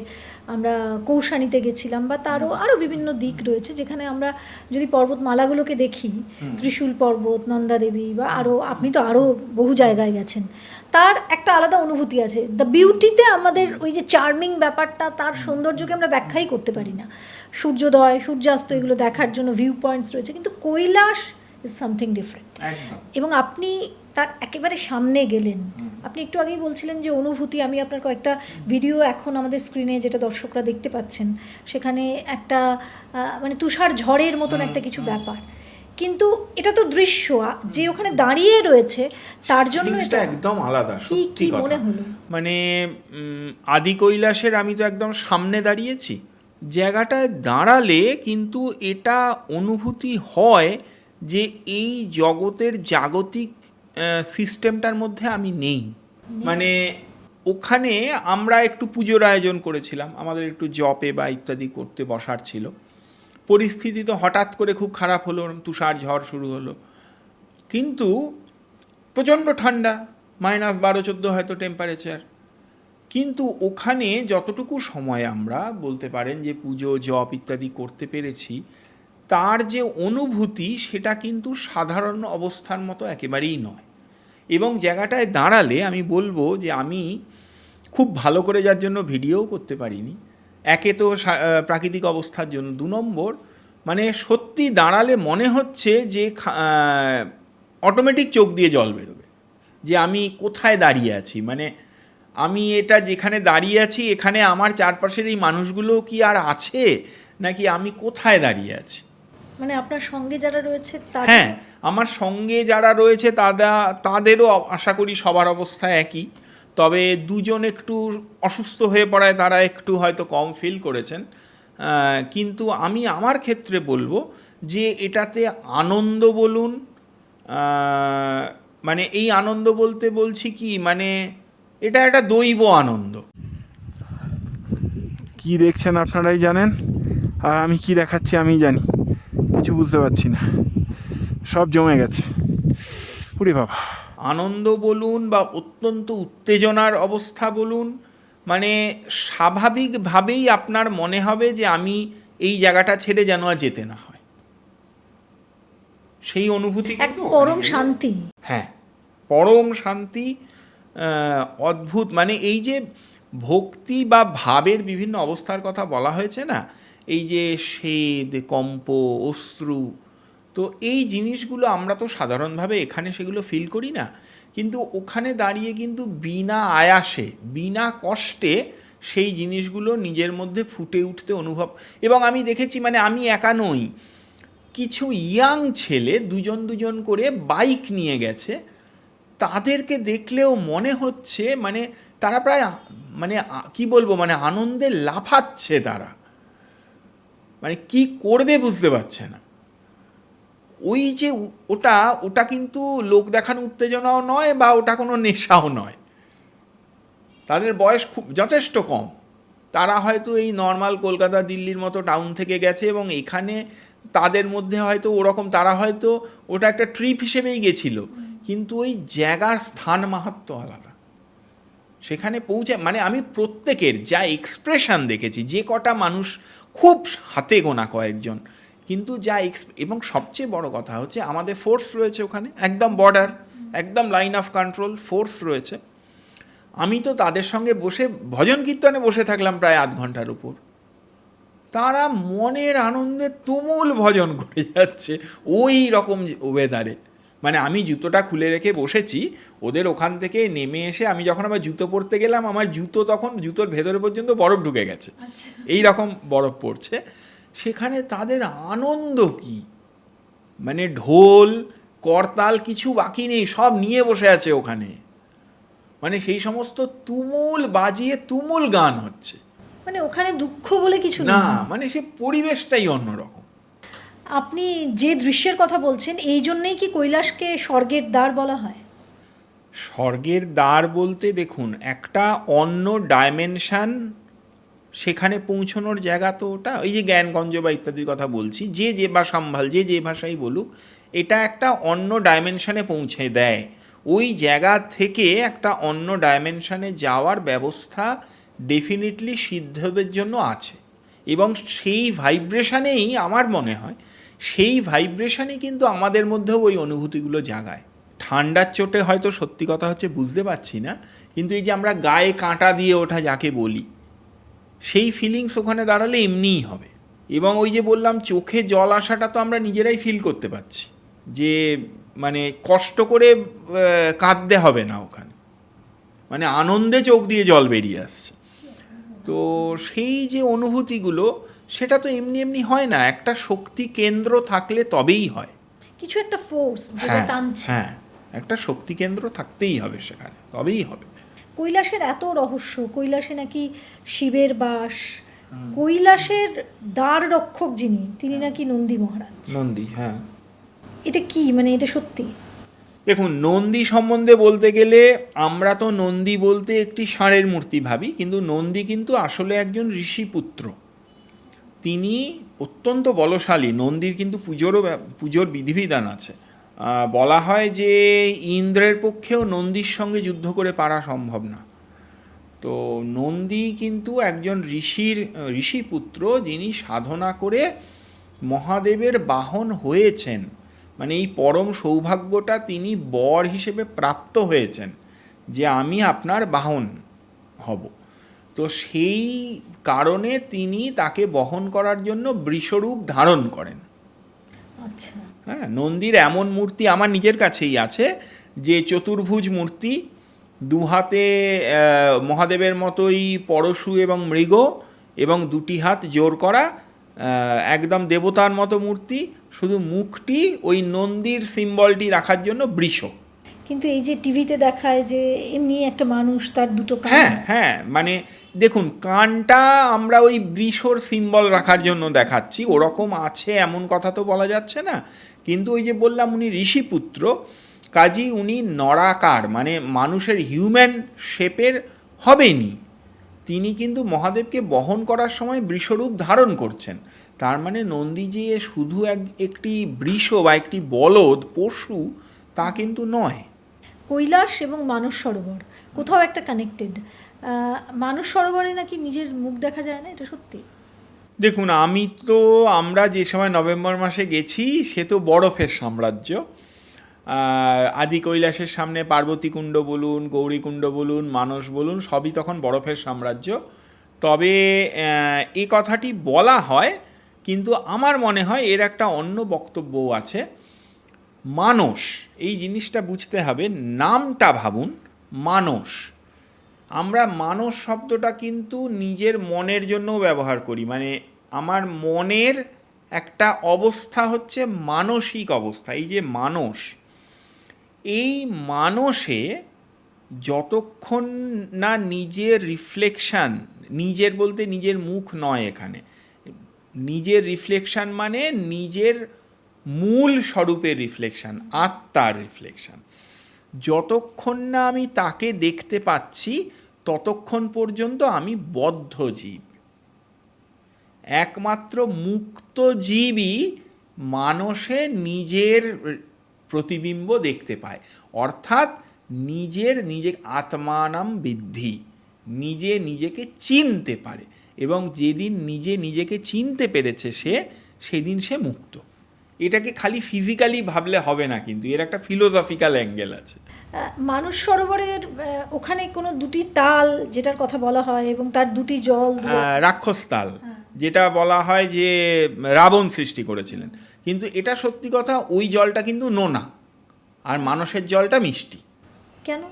আমরা কৌশানীতে গেছিলাম, বা তারও আরও বিভিন্ন দিক রয়েছে যেখানে আমরা যদি পর্বতমালাগুলোকে দেখি, ত্রিশূল পর্বত, নন্দাদেবী, বা আরও, আপনি তো আরও বহু জায়গায় গেছেন, তার একটা আলাদা অনুভূতি আছে। দ্য বিউটিতে আমাদের ওই যে চার্মিং ব্যাপারটা, তার সৌন্দর্যকে আমরা ব্যাখ্যাই করতে পারি না। সূর্যোদয়, সূর্যাস্ত, এগুলো দেখার জন্য ভিউ পয়েন্টস রয়েছে, কিন্তু কৈলাস ইজ সামথিং ডিফারেন্ট। এবং আপনি তার একেবারে সামনে গেলেন। আপনি একটু আগেই বলছিলেন যে অনুভূতি, আমি আপনার কয়েকটা ভিডিও এখন আমাদের স্ক্রিনে, যেটা দর্শকরা দেখতে পাচ্ছেন, সেখানে একটা মানে তুষার ঝড়ের মতন একটা কিছু ব্যাপার, কিন্তু এটা তো দৃশ্য, যে ওখানে দাঁড়িয়ে রয়েছে তার জন্য এটা
একদম আলাদা।
কি মনে হলো?
মানে আদি কৈলাসের আমি তো একদম সামনে দাঁড়িয়েছি, জায়গাটায় দাঁড়ালে কিন্তু এটা অনুভূতি হয় যে এই জগতের জাগতিক সিস্টেমটার মধ্যে আমি নেই। মানে ওখানে আমরা একটু পুজোর আয়োজন করেছিলাম, আমাদের একটু জপে বা ইত্যাদি করতে বসার ছিল। পরিস্থিতি তো হঠাৎ করে খুব খারাপ হলো, তুষার ঝড় শুরু হলো, কিন্তু প্রচণ্ড ঠান্ডা, -12-14 হয়তো টেম্পারেচার। কিন্তু ওখানে যতটুকু সময় আমরা বলতে পারেন যে পুজো জপ ইত্যাদি করতে পেরেছি, তার যে অনুভূতি সেটা কিন্তু সাধারণ অবস্থার মতো একেবারেই নয়। এবং জায়গাটায় দাঁড়ালে আমি বলবো যে আমি খুব ভালো করে যার জন্য ভিডিওও করতে পারিনি, একে তো প্রাকৃতিক অবস্থার জন্য, 2 নম্বর মানে সত্যি দাঁড়ালে মনে হচ্ছে যে অটোমেটিক চোখ দিয়ে জল বেরোবে, যে আমি কোথায় দাঁড়িয়ে আছি, মানে আমি এটা যেখানে দাঁড়িয়ে আছি এখানে আমার চারপাশের এই মানুষগুলো কি আর আছে, নাকি আমি কোথায় দাঁড়িয়ে আছি।
মানে আপনার সঙ্গে যারা রয়েছে
হ্যাঁ, আমার সঙ্গে যারা রয়েছে তাদেরও আশা করি সবার অবস্থা একই, তবে দুজন একটু অসুস্থ হয়ে পড়ায় তারা একটু হয়তো কম ফিল করেছেন, কিন্তু আমি আমার ক্ষেত্রে বলবো যে এটাতে আনন্দ বলুন, মানে এই আনন্দ বলতে বলছি কি, মানে এটা একটা দৈব আনন্দ।
কি দেখছেন আপনারাই জানেন, আর আমি কি দেখাচ্ছি আমি জানি, কিছু বুঝতে পারছি না, সব জমে গেছে। ওরে বাবা,
আনন্দ বলুন বা অত্যন্ত উত্তেজনার অবস্থা বলুন, মানে স্বাভাবিকভাবেই আপনার মনে হবে যে আমি এই জায়গাটা ছেড়ে যেন আর যেতে না হয়, সেই অনুভূতি
এক পরম শান্তি।
হ্যাঁ, পরম শান্তি, অদ্ভুত, মানে এই যে ভক্তি বা ভাবের বিভিন্ন অবস্থার কথা বলা হয়েছে না, এই যে স্বেদ, কম্প, অশ্রু, তো এই জিনিসগুলো আমরা তো সাধারণভাবে এখানে সেগুলো ফিল করি না, কিন্তু ওখানে দাঁড়িয়ে কিন্তু বিনা আয়াসে বিনা কষ্টে সেই জিনিসগুলো নিজের মধ্যে ফুটে উঠতে অনুভব। এবং আমি দেখেছি, মানে আমি একা নই, কিছু ইয়াং ছেলে দুজন করে বাইক নিয়ে গেছে, তাদেরকে দেখলেও মনে হচ্ছে মানে তারা প্রায় মানে কি বলবো, মানে আনন্দে লাফাচ্ছে তারা, মানে কি করবে বুঝতে পারছে না। ওই যে ওটা কিন্তু লোক দেখানো উত্তেজনাও নয় বা ওটা কোনো নেশাও নয়, তাদের বয়স খুব যথেষ্ট কম, তারা হয়তো এই নর্মাল কলকাতা দিল্লির মতো টাউন থেকে গেছে এবং এখানে তাদের মধ্যে হয়তো ওরকম, তারা হয়তো ওটা একটা ট্রিপ হিসেবেই গেছিল, কিন্তু ওই জায়গার স্থান মাহাত্ম্য আলাদা। সেখানে পৌঁছে মানে আমি প্রত্যেকের যা এক্সপ্রেশন দেখেছি, যে কটা মানুষ, খুব হাতে গোনা কয়েকজন, কিন্তু যা এবং সবচেয়ে বড় কথা হচ্ছে আমাদের ফোর্স রয়েছে ওখানে, একদম বর্ডার, একদম লাইন অফ কন্ট্রোল, ফোর্স রয়েছে। আমি তো তাদের সঙ্গে বসে ভজন কীর্তনে বসে থাকলাম প্রায় 8 ঘন্টার উপর, তারা মনের আনন্দে তুমুল ভজন করে যাচ্ছে ওই রকম ওয়েদারে। মানে আমি জুতোটা খুলে রেখে বসেছি, ওদের ওখান থেকে নেমে এসে আমি যখন আবার জুতো পরতে গেলাম, আমার তখন জুতোর ভেতরে পর্যন্ত বরফ ঢুকে গেছে, এই রকম বরফ পড়ছে। সেখানে তাদের আনন্দ কি, মানে ঢোল করতাল কিছু বাকি নেই, সব নিয়ে বসে আছে ওখানে, মানে সেই সমস্ত তুমুল বাজিয়ে তুমুল গান হচ্ছে,
মানে ওখানে দুঃখ বলে কিছু
না,
নেই,
মানে সে পরিবেশটাই অন্যরকম।
আপনি যে দৃশ্যের কথা বলছেন এই জন্যেই কি কৈলাসকে স্বর্গের দ্বার বলা হয়?
স্বর্গের দ্বার বলতে দেখুন, একটা অন্য ডাইমেনশান, সেখানে পৌঁছানোর জায়গা তো ওটা, ওই যে জ্ঞানগঞ্জ বা ইত্যাদির কথা বলছি, যে বা সম্ভাল যে ভাষাই বলুক, এটা একটা অন্য ডাইমেনশানে পৌঁছে দেয়। ওই জায়গা থেকে একটা অন্য ডাইমেনশানে যাওয়ার ব্যবস্থা ডেফিনেটলি সিদ্ধদের জন্য আছে, এবং সেই ভাইব্রেশনেই আমার মনে হয়, সেই ভাইব্রেশনই কিন্তু আমাদের মধ্যেও ওই অনুভূতিগুলো জাগায়। ঠান্ডার চোটে হয়তো সত্যি কথা হচ্ছে বুঝতে পারছি না, কিন্তু এই যে আমরা গায়ে কাঁটা দিয়ে ওঠা যাকে বলি, সেই ফিলিংস ওখানে দাঁড়ালে এমনিই হবে। এবং ওই যে বললাম চোখে জল আসাটা তো আমরা নিজেরাই ফিল করতে পারছি, যে মানে কষ্ট করে কাঁদতে হবে না ওখানে, মানে আনন্দে চোখ দিয়ে জল বেরিয়ে আসছে। তো সেই যে অনুভূতিগুলো, সেটা তো এমনি হয় না, একটা শক্তি কেন্দ্র থাকলে তবেই হয়,
কিছু একটা ফোর্স যেটা টানছে।
হ্যাঁ, একটা শক্তি কেন্দ্র থাকতেই হবে সেখানে, তবেই হবে।
কৈলাসের এত রহস্য, কৈলাসে নাকি শিবের বাস, কৈলাসের দ্বার রক্ষক যিনি, তিনি নাকি নন্দী মহারাজ।
নন্দী, হ্যাঁ।
এটা কি, মানে এটা সত্যি?
দেখুন, নন্দী সম্বন্ধে বলতে গেলে আমরা তো নন্দী বলতে একটি ষাঁড়ের মূর্তি ভাবি, কিন্তু নন্দী কিন্তু আসলে একজন ঋষিপুত্র, তিনি অত্যন্ত বলশালী। নন্দীর কিন্তু পুজোর বিধিবিধান আছে, বলা হয় যে ইন্দ্রের পক্ষেও নন্দীর সঙ্গে যুদ্ধ করে পারা সম্ভব না। তো নন্দী কিন্তু একজন ঋষিপুত্র, যিনি সাধনা করে মহাদেবের বাহন হয়েছেন, মানে এই পরম সৌভাগ্যটা তিনি বর হিসেবে প্রাপ্ত হয়েছেন যে আমি আপনার বাহন হব। তো সেই কারণে তিনি তাকে বহন করার জন্য বৃষরূপ ধারণ করেন।
আচ্ছা,
হ্যাঁ, নন্দীর এমন মূর্তি আমার নিজের কাছেই আছে যে চতুর্ভুজ মূর্তি, দুহাতে মহাদেবের মতোই পরশু এবং মৃগ, এবং দুটি হাত জোর করা, একদম দেবতার মতো মূর্তি, শুধু মুখটি ওই নন্দীর সিম্বলটি রাখার জন্য বৃষ।
কিন্তু এই যে টিভিতে দেখায় যে এমনি একটা মানুষ তার দুটো কান,
হ্যাঁ হ্যাঁ, মানে দেখুন কানটা আমরা ওই বৃষর সিম্বল রাখার জন্য দেখাচ্ছি, ওরকম আছে এমন কথা তো বলা যাচ্ছে না। কিন্তু ওই যে বললাম উনি ঋষিপুত্র, কাজী উনি নরাকার, মানে মানুষের হিউম্যান শেপের হবেনি। তিনি কিন্তু মহাদেবকে বহন করার সময় বৃষরূপ ধারণ করছেন। তার মানে নন্দী যে শুধু একটি বৃষ বা একটি বলদ পশু তা কিন্তু নয়।
কৈলাস এবং মানস সরোবর কোথাও একটা কানেক্টেড। মানস সরোবরে নাকি নিজের মুখ দেখা যায় না, এটা সত্যি?
দেখুন, আমরা যে সময় নভেম্বর মাসে গেছি সে তো বরফের সাম্রাজ্য। আদি কৈলাসের সামনে পার্বতীকুণ্ড বলুন, গৌরীকুণ্ড বলুন, মানস বলুন, সবই তখন বরফের সাম্রাজ্য। তবে এই কথাটি বলা হয়, কিন্তু আমার মনে হয় এর একটা অন্য বক্তব্যও আছে। মানস এই জিনিসটা বুঝতে হবে, নামটা ভাবুন, মানস। আমরা মানস শব্দটা কিন্তু নিজের মনের জন্যও ব্যবহার করি, মানে আমার মনের একটা অবস্থা হচ্ছে মানসিক অবস্থা। এই যে মানস, এই মানসে যতক্ষণ না নিজের রিফ্লেকশান, নিজের বলতে নিজের মুখ নয় এখানে, নিজের রিফ্লেকশান মানে নিজের মূল স্বরূপের রিফ্লেকশান, আত্মার রিফ্লেকশান, যতক্ষণ না আমি তাকে দেখতে পাচ্ছি ততক্ষণ পর্যন্ত আমি বদ্ধ জীব। একমাত্র মুক্ত জীবই মানসে নিজের প্রতিবিম্ব দেখতে পায়, অর্থাৎ নিজে আত্মানাম বিদ্ধি, নিজেকে চিনতে পারে, এবং যেদিন নিজেকে চিনতে পেরেছে সেদিন সে মুক্ত। এটাকে খালি ফিজিক্যালি ভাবলে হবে না, কিন্তু এর একটা ফিলোসফিক্যাল অ্যাঙ্গেল আছে।
মানস সরোবরের ওখানে কোনো দুটি তাল যেটার কথা বলা হয় এবং তার দুটি জল,
রাক্ষস তাল, যেটা বলা হয় যে রাবণ সৃষ্টি করেছিলেন, কিন্তু এটা সত্যি কথা, ওই জলটা কিন্তু নোনা, আর মানসের জলটা মিষ্টি।
কেন?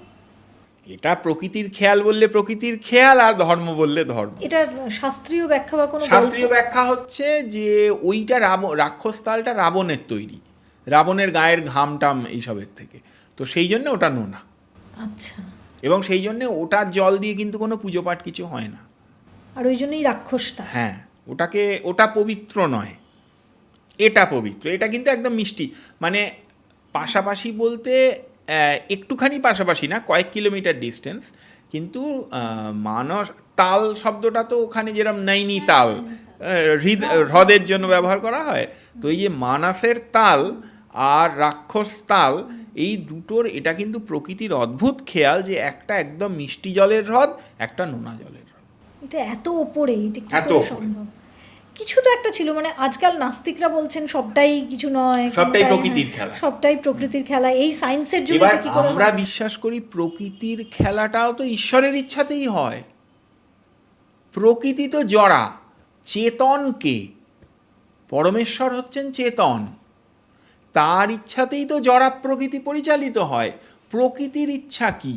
এটা প্রকৃতির খেয়াল বললে প্রকৃতির খেয়াল, আর ধর্ম বললে ধর্ম।
এটার শাস্ত্রীয় ব্যাখ্যা বা কোনো
শাস্ত্রীয় ব্যাখ্যা হচ্ছে যে ওইটা রাক্ষস তালটা রাবণের তৈরি, রাবণের গায়ের ঘামটাম এইসবের থেকে, তো সেই জন্য ওটা নোনা।
আচ্ছা,
এবং সেই জন্য ওটার জল দিয়ে কিন্তু কোনো পুজো পাঠ কিছু হয় না,
আর ওই জন্যই রাক্ষসটা।
হ্যাঁ, ওটা পবিত্র নয়, এটা পবিত্র। এটা কিন্তু একদম মিষ্টি, মানে পাশাপাশি বলতে একটুখানি পাশাপাশি না, কয়েক কিলোমিটার ডিস্টেন্স, কিন্তু মানস তাল শব্দটা তো ওখানে যেরকম নৈনিতাল হ্রদের জন্য ব্যবহার করা হয়, তো এই যে মানসের তাল আর রাক্ষস তাল, এই দুটোর এটা কিন্তু প্রকৃতির অদ্ভুত খেয়াল যে একটা একদম মিষ্টি জলের হ্রদ, একটা নোনা জলের হ্রদ।
এটা এত ওপরে, এটা কি
এত
করে
ওপরে।
সম্ভব? কিছু তো একটা ছিল, মানে আজকাল নাস্তিকরা বলছেন সবটাই কিছু নয়,
সবটাই প্রকৃতির খেলা,
সবটাই প্রকৃতির খেলা, এই সায়েন্সের যুগে
এবার
এটা কি করে
আমরা
হয়?
বিশ্বাস করি প্রকৃতির খেলাটাও তো ঈশ্বরের ইচ্ছাতেই হয়। প্রকৃতি তো জড়া, চেতন কে? পরমেশ্বর হচ্ছেন চেতন, তার ইচ্ছাতেই তো জড়া প্রকৃতি পরিচালিত হয়। প্রকৃতির ইচ্ছা কি?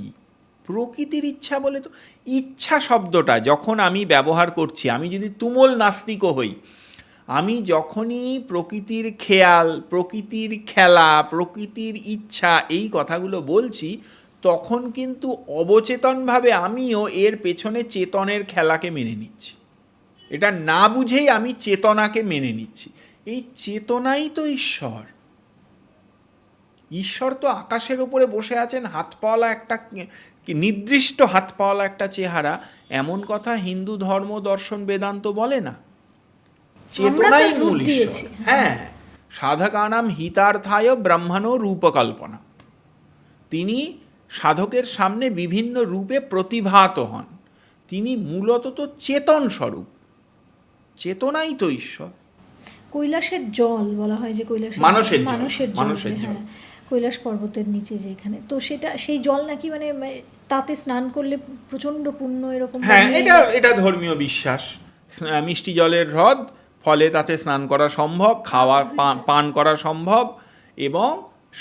প্রকৃতির ইচ্ছা বলে তো, ইচ্ছা শব্দটা যখন আমি ব্যবহার করছি, আমি যদি তুমুল নাস্তিকও হই, আমি যখনই প্রকৃতির খেয়াল, প্রকৃতির খেলা, প্রকৃতির ইচ্ছা এই কথাগুলো বলছি, তখন কিন্তু অবচেতনভাবে আমিও এর পেছনে চেতনের খেলাকে মেনে নিচ্ছি। এটা না বুঝেই আমি চেতনাকে মেনে নিচ্ছি। এই চেতনাই তো ঈশ্বর। ঈশ্বর তো আকাশের উপরে বসে আছেন, হাত পাওয়ালা একটা নির্দিষ্ট হাত পাওয়ালা একটা চেহারা, এমন কথা হিন্দু ধর্ম দর্শন বেদান্ত বলে না। চেতনাই মূল ঈশ্বর। হ্যাঁ, সাধকানাম হিতার্থায় ব্রহ্মণ রূপকল্পনা, তিনি সাধকের সামনে বিভিন্ন রূপে প্রতিভাত হন, তিনি মূলত তো চেতন স্বরূপ, চেতনাই তো ঈশ্বর।
কৈলাসের জল বলা হয় যে
মানসের জল,
মানুষের
মানসের জল।
হ্যাঁ, কৈলাস পর্বতের নিচে যেখানে, তো সেটা সেই জল নাকি মানে তাতে স্নান করলে প্রচন্ড পুণ্য এরকম
হ্যাঁ,
বলে।
এটা ধর্মীয় বিশ্বাস। মিষ্টি জলের হ্রদ, ফলে তাতে স্নান করা সম্ভব, খাওয়া পান করা সম্ভব, এবং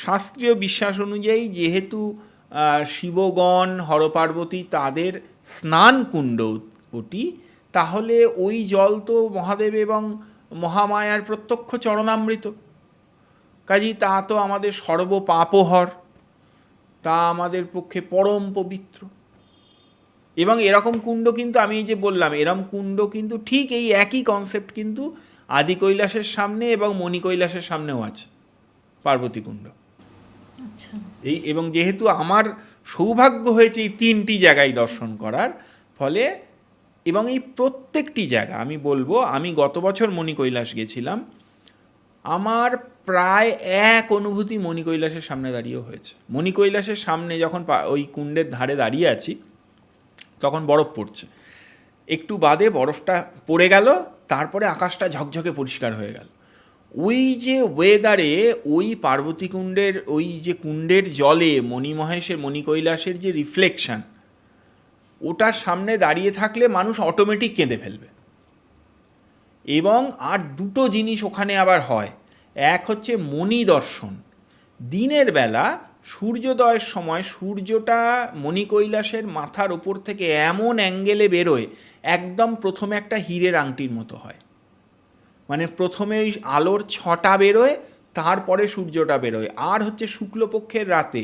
শাস্ত্রীয় বিশ্বাস অনুযায়ী যেহেতু শিবগণ, হরপার্বতী তাদের স্নান কুণ্ড ওটি, তাহলে ওই জল তো মহাদেব এবং মহামায়ার প্রত্যক্ষ চরণামৃত, কাজেই তা তো আমাদের সর্বপাপহর, তা আমাদের পক্ষে পরম পবিত্র। এবং এরকম কুণ্ড কিন্তু আমি এই যে বললাম, এরকম কুণ্ড কিন্তু ঠিক এই একই কনসেপ্ট কিন্তু আদি কৈলাসের সামনে এবং মণি কৈলাসের সামনেও আছে, পার্বতী কুণ্ড।
আচ্ছা,
এবং যেহেতু আমার সৌভাগ্য হয়েছে এই 3টি জায়গায় দর্শন করার ফলে, এবং এই প্রত্যেকটি জায়গা আমি বলবো, আমি গত বছর মণি কৈলাস গেছিলাম, আমার প্রায় এক অনুভূতি মণি কৈলাসের সামনে দাঁড়িয়েও হয়েছে। মণি কৈলাসের সামনে যখন ওই কুণ্ডের ধারে দাঁড়িয়ে আছি, তখন বরফ পড়ছে, একটু বাদে বরফটা পড়ে গেল, তারপরে আকাশটা ঝকঝকে পরিষ্কার হয়ে গেল। ওই যে ওয়েদারে ওই পার্বতী কুণ্ডের ওই যে কুণ্ডের জলে মণিমহেশের, মণি কৈলাসের যে রিফ্লেকশন, ওটার সামনে দাঁড়িয়ে থাকলে মানুষ অটোমেটিক কেঁদে ফেলবে। এবং আর দুটো জিনিস ওখানে আবার হয়, এক হচ্ছে মণি দর্শন। দিনের বেলা সূর্যোদয়ের সময় সূর্যটা মণি কৈলাসের মাথার ওপর থেকে এমন অ্যাঙ্গেলে বেরোয়, একদম প্রথমে একটা হীরের আংটির মতো হয়। মানে প্রথমে ওই আলোর ছটা বেরোয়, তারপরে সূর্যটা বেরোয়। আর হচ্ছে শুক্লপক্ষের রাতে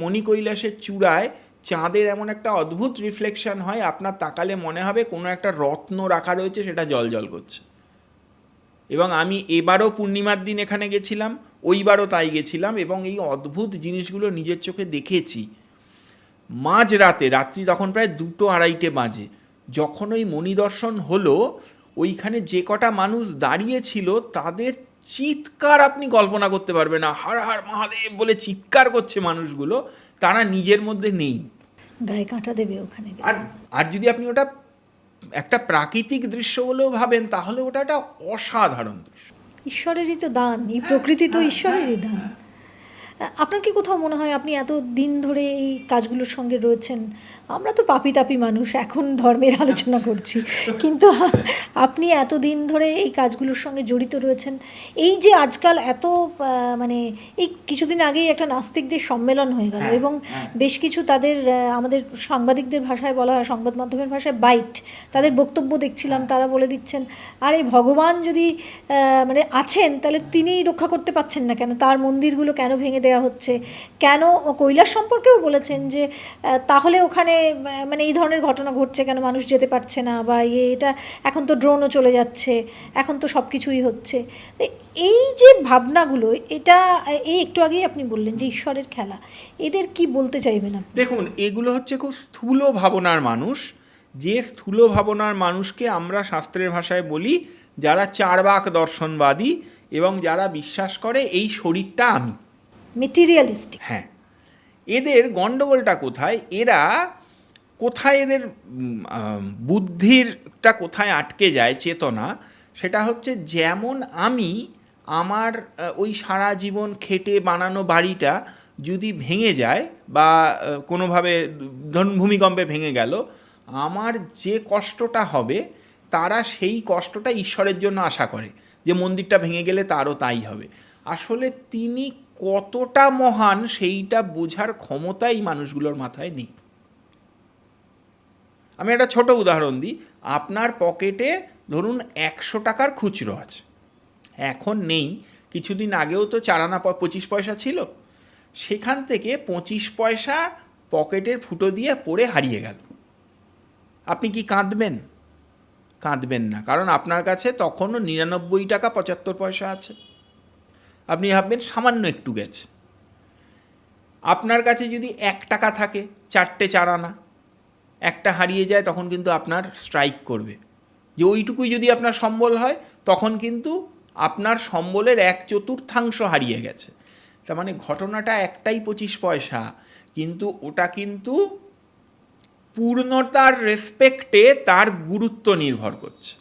মণি কৈলাসের চূড়ায় চাঁদের এমন একটা অদ্ভুত রিফ্লেকশন হয়, আপনার তাকালে মনে হবে কোনো একটা রত্ন রাখা রয়েছে, সেটা জ্বলজ্বল করছে। এবং আমি এবারও পূর্ণিমার দিন এখানে গেছিলাম, ওইবারও তাই গেছিলাম, এবং এই অদ্ভুত জিনিসগুলো নিজের চোখে দেখেছি। মাঝরাতে, রাত্রি তখন প্রায় 2-2:30 বাজে, যখন ওই মণিদর্শন হলো, ওইখানে যে কটা মানুষ দাঁড়িয়েছিল তাদের চিৎকার আপনি কল্পনা করতে পারবেন না। হর হর মহাদেব বলে চিৎকার করছে মানুষগুলো, তারা নিজের মধ্যে নেই।
গায়ে কাঁটা দেবে ওখানে গেলে।
আর যদি আপনি ওটা একটা প্রাকৃতিক দৃশ্য বলেও ভাবেন, তাহলে ওটা একটা অসাধারণ দৃশ্য।
ঈশ্বরেরই তো দান, এই প্রকৃতি তো ঈশ্বরেরই দান। আপনার কি কোথাও মনে হয়, আপনি এত দিন ধরে এই কাজগুলোর সঙ্গে রয়েছেন, আমরা তো পাপি তাপি মানুষ, এখন ধর্মের আলোচনা করছি, কিন্তু আপনি এত দিন ধরে এই কাজগুলোর সঙ্গে জড়িত রয়েছেন, এই যে আজকাল এত মানে এই কিছুদিন আগেই একটা নাস্তিকদের সম্মেলন হয়ে গেল, এবং বেশ কিছু তাদের আমাদের সাংবাদিকদের ভাষায় বলা হয়, সংবাদ মাধ্যমের ভাষায় বাইট, তাদের বক্তব্য দেখছিলাম, তারা বলে দিচ্ছেন আরে ভগবান যদি মানে আছেন, তাহলে তিনিই রক্ষা করতে পারছেন না কেন, তার মন্দিরগুলো কেন ভেঙে দেওয়া হচ্ছে, কেন কৈলাস সম্পর্কেও বলেছেন যে তাহলে ওখানে মানে এই ধরনের ঘটনা ঘটছে কেন, মানুষ যেতে পারছে না, বা এটা এখন তো ড্রোনও চলে যাচ্ছে, এখন তো সব কিছুই হচ্ছে। এই যে ভাবনাগুলো, এটা এই একটু আগেই আপনি বললেন যে ঈশ্বরের খেলা, এদের কি বলতে চাইবেন আপনি?
দেখুন, এগুলো হচ্ছে খুব স্থূল ভাবনার মানুষ, যে স্থূল ভাবনার মানুষকে আমরা শাস্ত্রের ভাষায় বলি যারা চার্বাক দর্শনবাদী, এবং যারা বিশ্বাস করে এই শরীরটা আমি,
মেটেরিয়ালিস্টিক।
হ্যাঁ। এদের গণ্ডগোলটা কোথায়, এরা কোথায়, এদের বুদ্ধিরটা কোথায় আটকে যায়, চেতনা, সেটা হচ্ছে যেমন আমি আমার ওই সারা জীবন খেটে বানানো বাড়িটা যদি ভেঙে যায়, বা কোনোভাবে ধরুন ভূমিকম্পে ভেঙে গেল, আমার যে কষ্টটা হবে, তারা সেই কষ্টটা ঈশ্বরের জন্য আশা করে যে মন্দিরটা ভেঙে গেলে তারও তাই হবে। আসলে তিনি কতটা মহান সেইটা বোঝার ক্ষমতা এই মানুষগুলোর মাথায় নেই। আমি একটা ছোট উদাহরণ দিই। আপনার পকেটে ধরুন 100 টাকার খুচরো আছে, এখন নেই, কিছুদিন আগেও তো 4 আনা 25 পয়সা ছিল, সেখান থেকে 25 পয়সা পকেটের ফুটো দিয়ে পড়ে হারিয়ে গেল। আপনি কি কাঁদবেন? কাঁদবেন না, কারণ আপনার কাছে তখনও 99 টাকা 75 পয়সা আছে। আপনি ভাববেন সামান্য একটু গেছে। আপনার কাছে যদি 1 টাকা থাকে, 4টে 4 আনা, একটা হারিয়ে যায়, তখন কিন্তু আপনার স্ট্রাইক করবে যে ওইটুকুই যদি আপনার সম্বল হয়, তখন কিন্তু আপনার সম্বলের 1/4 হারিয়ে গেছে। তার মানে ঘটনাটা একটাই 25 পয়সা, কিন্তু ওটা কিন্তু পূর্ণতার রেসপেক্টে তার গুরুত্ব নির্ভর করছে।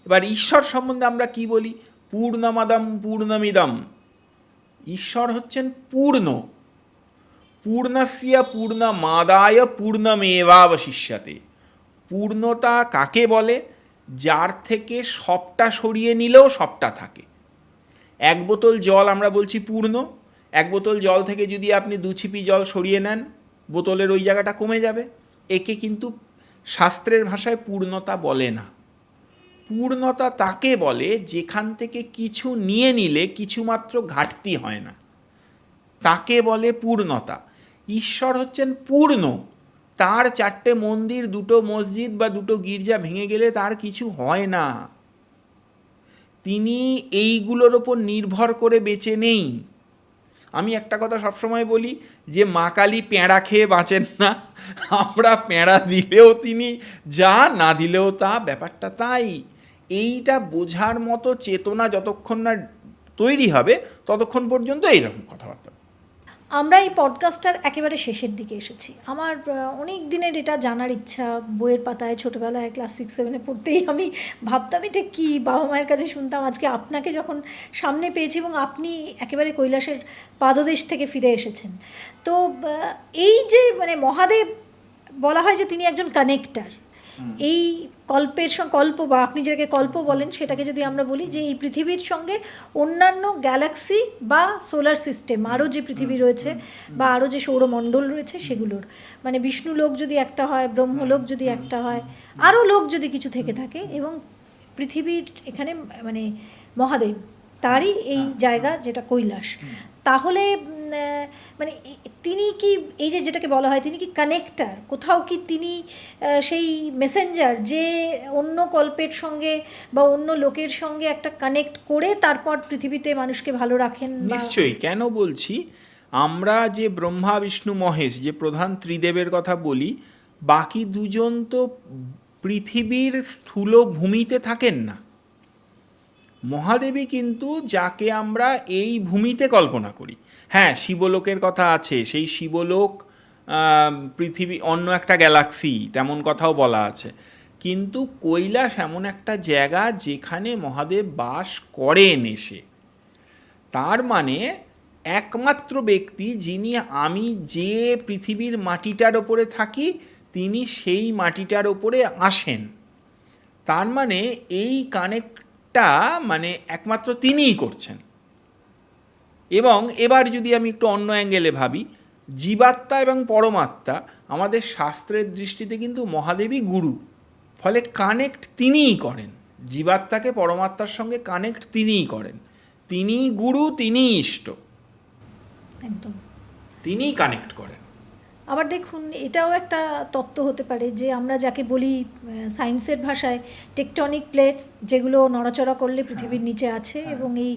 এবার ঈশ্বর সম্বন্ধে আমরা কি বলি? পূর্ণমাদাম পূর্ণমিদম, ঈশ্বর হচ্ছেন পূর্ণ, পূর্ণস্য পূর্ণমাদায় পূর্ণমেবাবশিষ্যতে। পূর্ণতা কাকে বলে? যার থেকে সবটা সরিয়ে নিলেও সবটা থাকে। এক বোতল জল আমরা বলছি পূর্ণ, এক বোতল জল থেকে যদি আপনি 2 ছিপি জল সরিয়ে নেন, বোতলের ওই জায়গাটা কমে যাবে। একে কিন্তু শাস্ত্রের ভাষায় পূর্ণতা বলে না। পূর্ণতা তাকে বলে যেখান থেকে কিছু নিয়ে নিলে কিছুমাত্র ঘাটতি হয় না, তাকে বলে পূর্ণতা। ঈশ্বর হচ্ছেন পূর্ণ, তার 4টে মন্দির, 2টো মসজিদ বা 2টো গির্জা ভেঙে গেলে তার কিছু হয় না। তিনি এইগুলোর ওপর নির্ভর করে বেঁচে নেই। আমি একটা কথা সবসময় বলি যে মা কালী পেঁড়া খেয়ে বাঁচেন না। আমরা পেঁড়া দিলেও তিনি যা, না দিলেও তা, ব্যাপারটা তাই। এইটা বোঝার মতো চেতনা যতক্ষণ না তৈরি হবে ততক্ষণ পর্যন্ত এইরকম কথাবার্তা।
আমরা এই পডকাস্টটার একেবারে শেষের দিকে এসেছি। আমার অনেক দিনের এটা জানার ইচ্ছা। বইয়ের পাতায় ছোটোবেলায় ক্লাস 6-7 পড়তেই আমি ভাবতাম এটা কী, বাবা মায়ের কাছে শুনতাম। আজকে আপনাকে যখন সামনে পেয়েছি এবং আপনি একেবারে কৈলাসের পাদদেশ থেকে ফিরে এসেছেন, তো এই যে মানে মহাদেব বলা হয় যে তিনি একজন কানেক্টার। এই কল্পের সঙ্গে কল্প, বা আপনি যেটাকে কল্প বলেন সেটাকে যদি আমরা বলি, যে এই পৃথিবীর সঙ্গে অন্যান্য গ্যালাক্সি বা সোলার সিস্টেম, আরও যে পৃথিবী রয়েছে বা আরও যে সৌরমণ্ডল রয়েছে সেগুলোর, মানে বিষ্ণু লোক যদি একটা হয়, ব্রহ্মলোক যদি একটা হয়, আরও লোক যদি কিছু থেকে থাকে, এবং পৃথিবীর এখানে মানে মহাদেব তারই এই জায়গা যেটা কৈলাস, তাহলে মানে তিনি কি এই যে যেটাকে বলা হয় তিনি কি কানেক্টার? কোথাও কি তিনি সেই মেসেঞ্জার যে অন্য কল্পের সঙ্গে বা অন্য লোকের সঙ্গে একটা কানেক্ট করে তারপর পৃথিবীতে মানুষকে ভালো রাখেন?
নিশ্চয়ই। কেন বলছি, আমরা যে ব্রহ্মা বিষ্ণু মহেশ যে প্রধান ত্রিদেবের কথা বলি, বাকি দুজন তো পৃথিবীর স্থূল ভূমিতে থাকেন না। মহাদেবী কিন্তু যাকে আমরা এই ভূমিতে কল্পনা করি। হ্যাঁ, শিবলোকের কথা আছে, সেই শিবলোক পৃথিবী অন্য একটা গ্যালাক্সি, তেমন কথাও বলা আছে। কিন্তু কৈলাস এমন একটা জায়গা যেখানে মহাদেব বাস করেন এসে। তার মানে একমাত্র ব্যক্তি যিনি আমি যে পৃথিবীর মাটিটার ওপরে থাকি তিনি সেই মাটিটার ওপরে আসেন। তার মানে এই কানেক্টটা মানে একমাত্র তিনিই করছেন। এবং এবার যদি আমি একটু অন্য অ্যাঙ্গেলে ভাবি, জীবাত্মা এবং পরমাত্মা আমাদের শাস্ত্রের দৃষ্টিতে কিন্তু মহাদেবী গুরু, ফলে কানেক্ট তিনিই করেন। জীবাত্মাকে পরমাত্মার সঙ্গে কানেক্ট তিনিই করেন। তিনিই গুরু, তিনিই ইষ্ট,
একদম
তিনিই কানেক্ট করেন।
আবার দেখুন, এটাও একটা তত্ত্ব হতে পারে যে আমরা যাকে বলি সায়েন্সের ভাষায় টেকটনিক প্লেটস, যেগুলো নড়াচড়া করলে পৃথিবীর নিচে আছে, এবং এই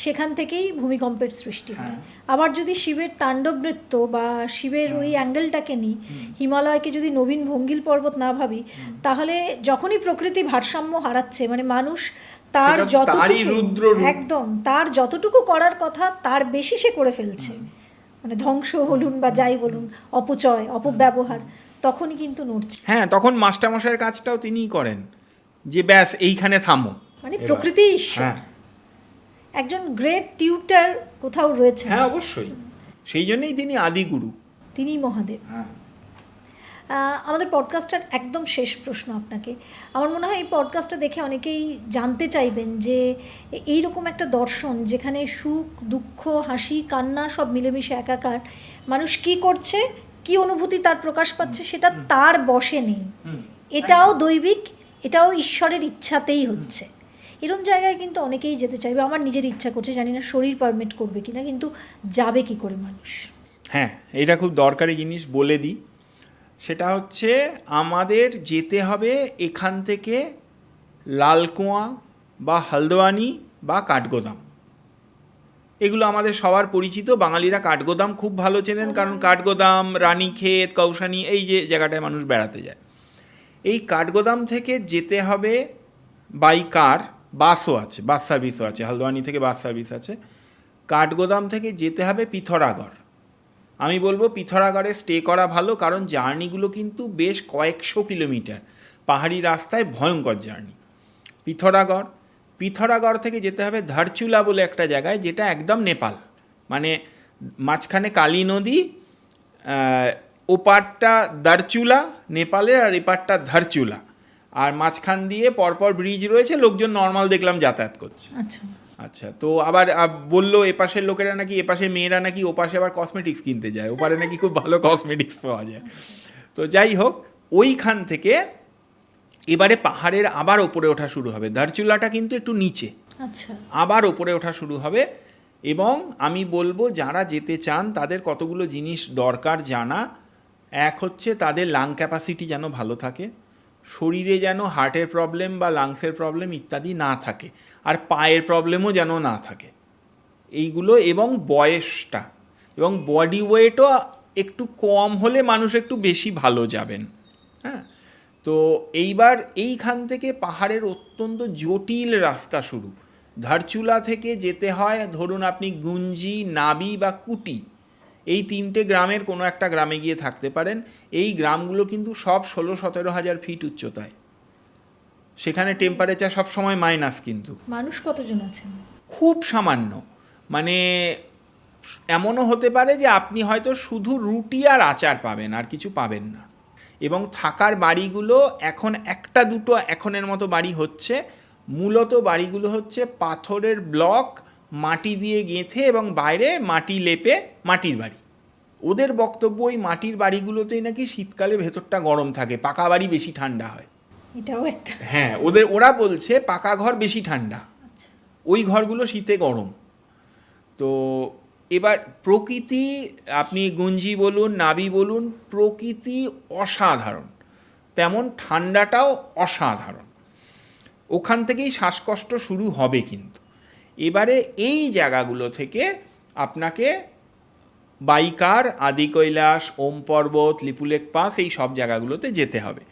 সেখান থেকেই ভূমিকম্পের সৃষ্টি হয়। আবার যদি শিবের তাণ্ডব নৃত্য বা শিবের ওই অ্যাঙ্গেলটাকে নিই, হিমালয়কে যদি নবীন ভঙ্গিল পর্বত না ভাবি, তাহলে যখনই প্রকৃতি ভারসাম্য হারাচ্ছে, মানে মানুষ তার যতটুকু একদম তার যতটুকু করার কথা তার বেশি সে করে ফেলছে, মানে ধ্বংস বলুন বা যাই বলুন, অপচয়, অপব্যবহার, তখনই কিন্তু নড়ছে।
হ্যাঁ, তখন মাস্টারমশাইয়ের কাজটাও তিনিই করেন, যে ব্যাস এইখানে থামো।
মানে প্রকৃতি ঈশ্বর, একজন গ্রেট টিউটার কোথাও রয়েছে।
হ্যাঁ, অবশ্যই। সেই জন্যই তিনি আদিগুরু,
তিনিই মহাদেব। আমাদের পডকাস্টটার একদম শেষ প্রশ্ন আপনাকে। আমার মনে হয় এই পডকাস্টটা দেখে অনেকেই জানতে চাইবেন যে এইরকম একটা দর্শন যেখানে সুখ, দুঃখ, হাসি, কান্না সব মিলেমিশে একাকার, মানুষ কি করছে, কি অনুভূতি তার প্রকাশ পাচ্ছে সেটা তার বশে নেই, এটাও দৈবিক, এটাও ঈশ্বরের ইচ্ছাতেই হচ্ছে। এরকম জায়গায় কিন্তু অনেকেই যেতে চাইবে। আমার নিজের ইচ্ছা করছে, জানি না শরীর পারমিট করবে কিনা, কিন্তু যাবে কি করে মানুষ?
হ্যাঁ, এটা খুব দরকারি জিনিস বলে দিই। সেটা হচ্ছে আমাদের যেতে হবে এখান থেকে লালকুয়া বা হলদওয়ানি বা কাঠগোদাম। এগুলো আমাদের সবার পরিচিত। বাঙালিরা কাঠগোদাম খুব ভালো চেনেন, কারণ কাঠগোদাম, রানীক্ষেত, কৌশানি, এই যে জায়গাটায় মানুষ বেড়াতে যায়। এই কাঠগোদাম থেকে যেতে হবে বাই কার, বাসও আছে, বাস সার্ভিসও আছে, হলদওয়ানি থেকে বাস সার্ভিস আছে। কাঠগোদাম থেকে যেতে হবে পিথরাগড়। আমি বলবো পিথরাগড়ে স্টে করা ভালো, কারণ জার্নিগুলো কিন্তু বেশ কয়েকশো কিলোমিটার, পাহাড়ি রাস্তায় ভয়ঙ্কর জার্নি। পিথরাগড়, পিথরাগড় থেকে যেতে হবে ধারচুলা বলে একটা জায়গায়, যেটা একদম নেপাল, মানে মাঝখানে কালী নদী, ওপারটা দারচুলা নেপালের, আর এপারটা ধারচুলা, আর মাঝখান দিয়ে পরপর ব্রিজ রয়েছে, লোকজন নর্মাল দেখলাম যাতায়াত করছে।
আচ্ছা,
আচ্ছা, তো আবার বললো এপাশের লোকেরা নাকি, এপাশে মেয়েরা নাকি ওপাশে আবার কসমেটিক্স কিনতে যায়, ওপারে নাকি খুব ভালো কসমেটিক্স পাওয়া যায়। তো যাই হোক, ওইখান থেকে এবারে পাহাড়ের আবার ওপরে ওঠা শুরু হবে। ধারচুলাটা কিন্তু একটু নিচে,
আচ্ছা,
আবার ওপরে ওঠা শুরু হবে। এবং আমি বলবো যারা যেতে চান তাদের কতগুলো জিনিস দরকার জানা। এক হচ্ছে তাদের লাং ক্যাপাসিটি যেন ভালো থাকে, শরীরে যেন হার্টের প্রবলেম বা লাংসের প্রবলেম ইত্যাদি না থাকে, আর পায়ের প্রবলেমও যেন না থাকে এইগুলো, এবং বয়সটা এবং বডি ওয়েটও একটু কম হলে মানুষ একটু বেশি ভালো যাবেন। হ্যাঁ, তো এইবার এইখান থেকে পাহাড়ের অত্যন্ত জটিল রাস্তা শুরু। ধারচুলা থেকে যেতে হয়, ধরুন আপনি গুঞ্জি, নাবি বা কুটি, এই 3টে গ্রামের কোনো একটা গ্রামে গিয়ে থাকতে পারেন। এই গ্রামগুলো কিন্তু সব 16-17 হাজার ফিট উচ্চতায়, সেখানে টেম্পারেচার সবসময় মাইনাস, কিন্তু
মানুষ কতজন আছেন?
খুব সামান্য, মানে এমনও হতে পারে যে আপনি হয়তো শুধু রুটি আর আচার পাবেন, আর কিছু পাবেন না। এবং থাকার বাড়িগুলো এখন একটা দুটো এখনের মতো বাড়ি হচ্ছে, মূলত বাড়িগুলো হচ্ছে পাথরের ব্লক মাটি দিয়ে গেঁথে এবং বাইরে মাটি লেপে মাটির বাড়ি। ওদের বক্তব্য ওই মাটির বাড়িগুলোতেই নাকি শীতকালে ভেতরটা গরম থাকে, পাকা বাড়ি বেশি ঠান্ডা হয়।
এটাও একটা,
হ্যাঁ, ওরা বলছে পাকা ঘর বেশি ঠান্ডা, ওই ঘরগুলো শীতে গরম। তো এবার প্রকৃতি, আপনি গুঞ্জি বলুন, নাবি বলুন, প্রকৃতি অসাধারণ, তেমন ঠান্ডাটাও অসাধারণ। ওখান থেকেই শ্বাসকষ্ট শুরু হবে। কিন্তু এবারে এই জায়গাগুলো থেকে আপনাকে বাইকার, আদি কৈলাস, ওম পর্বত, লিপুলেক পাস, এই সব জায়গাগুলোতে যেতে হবে।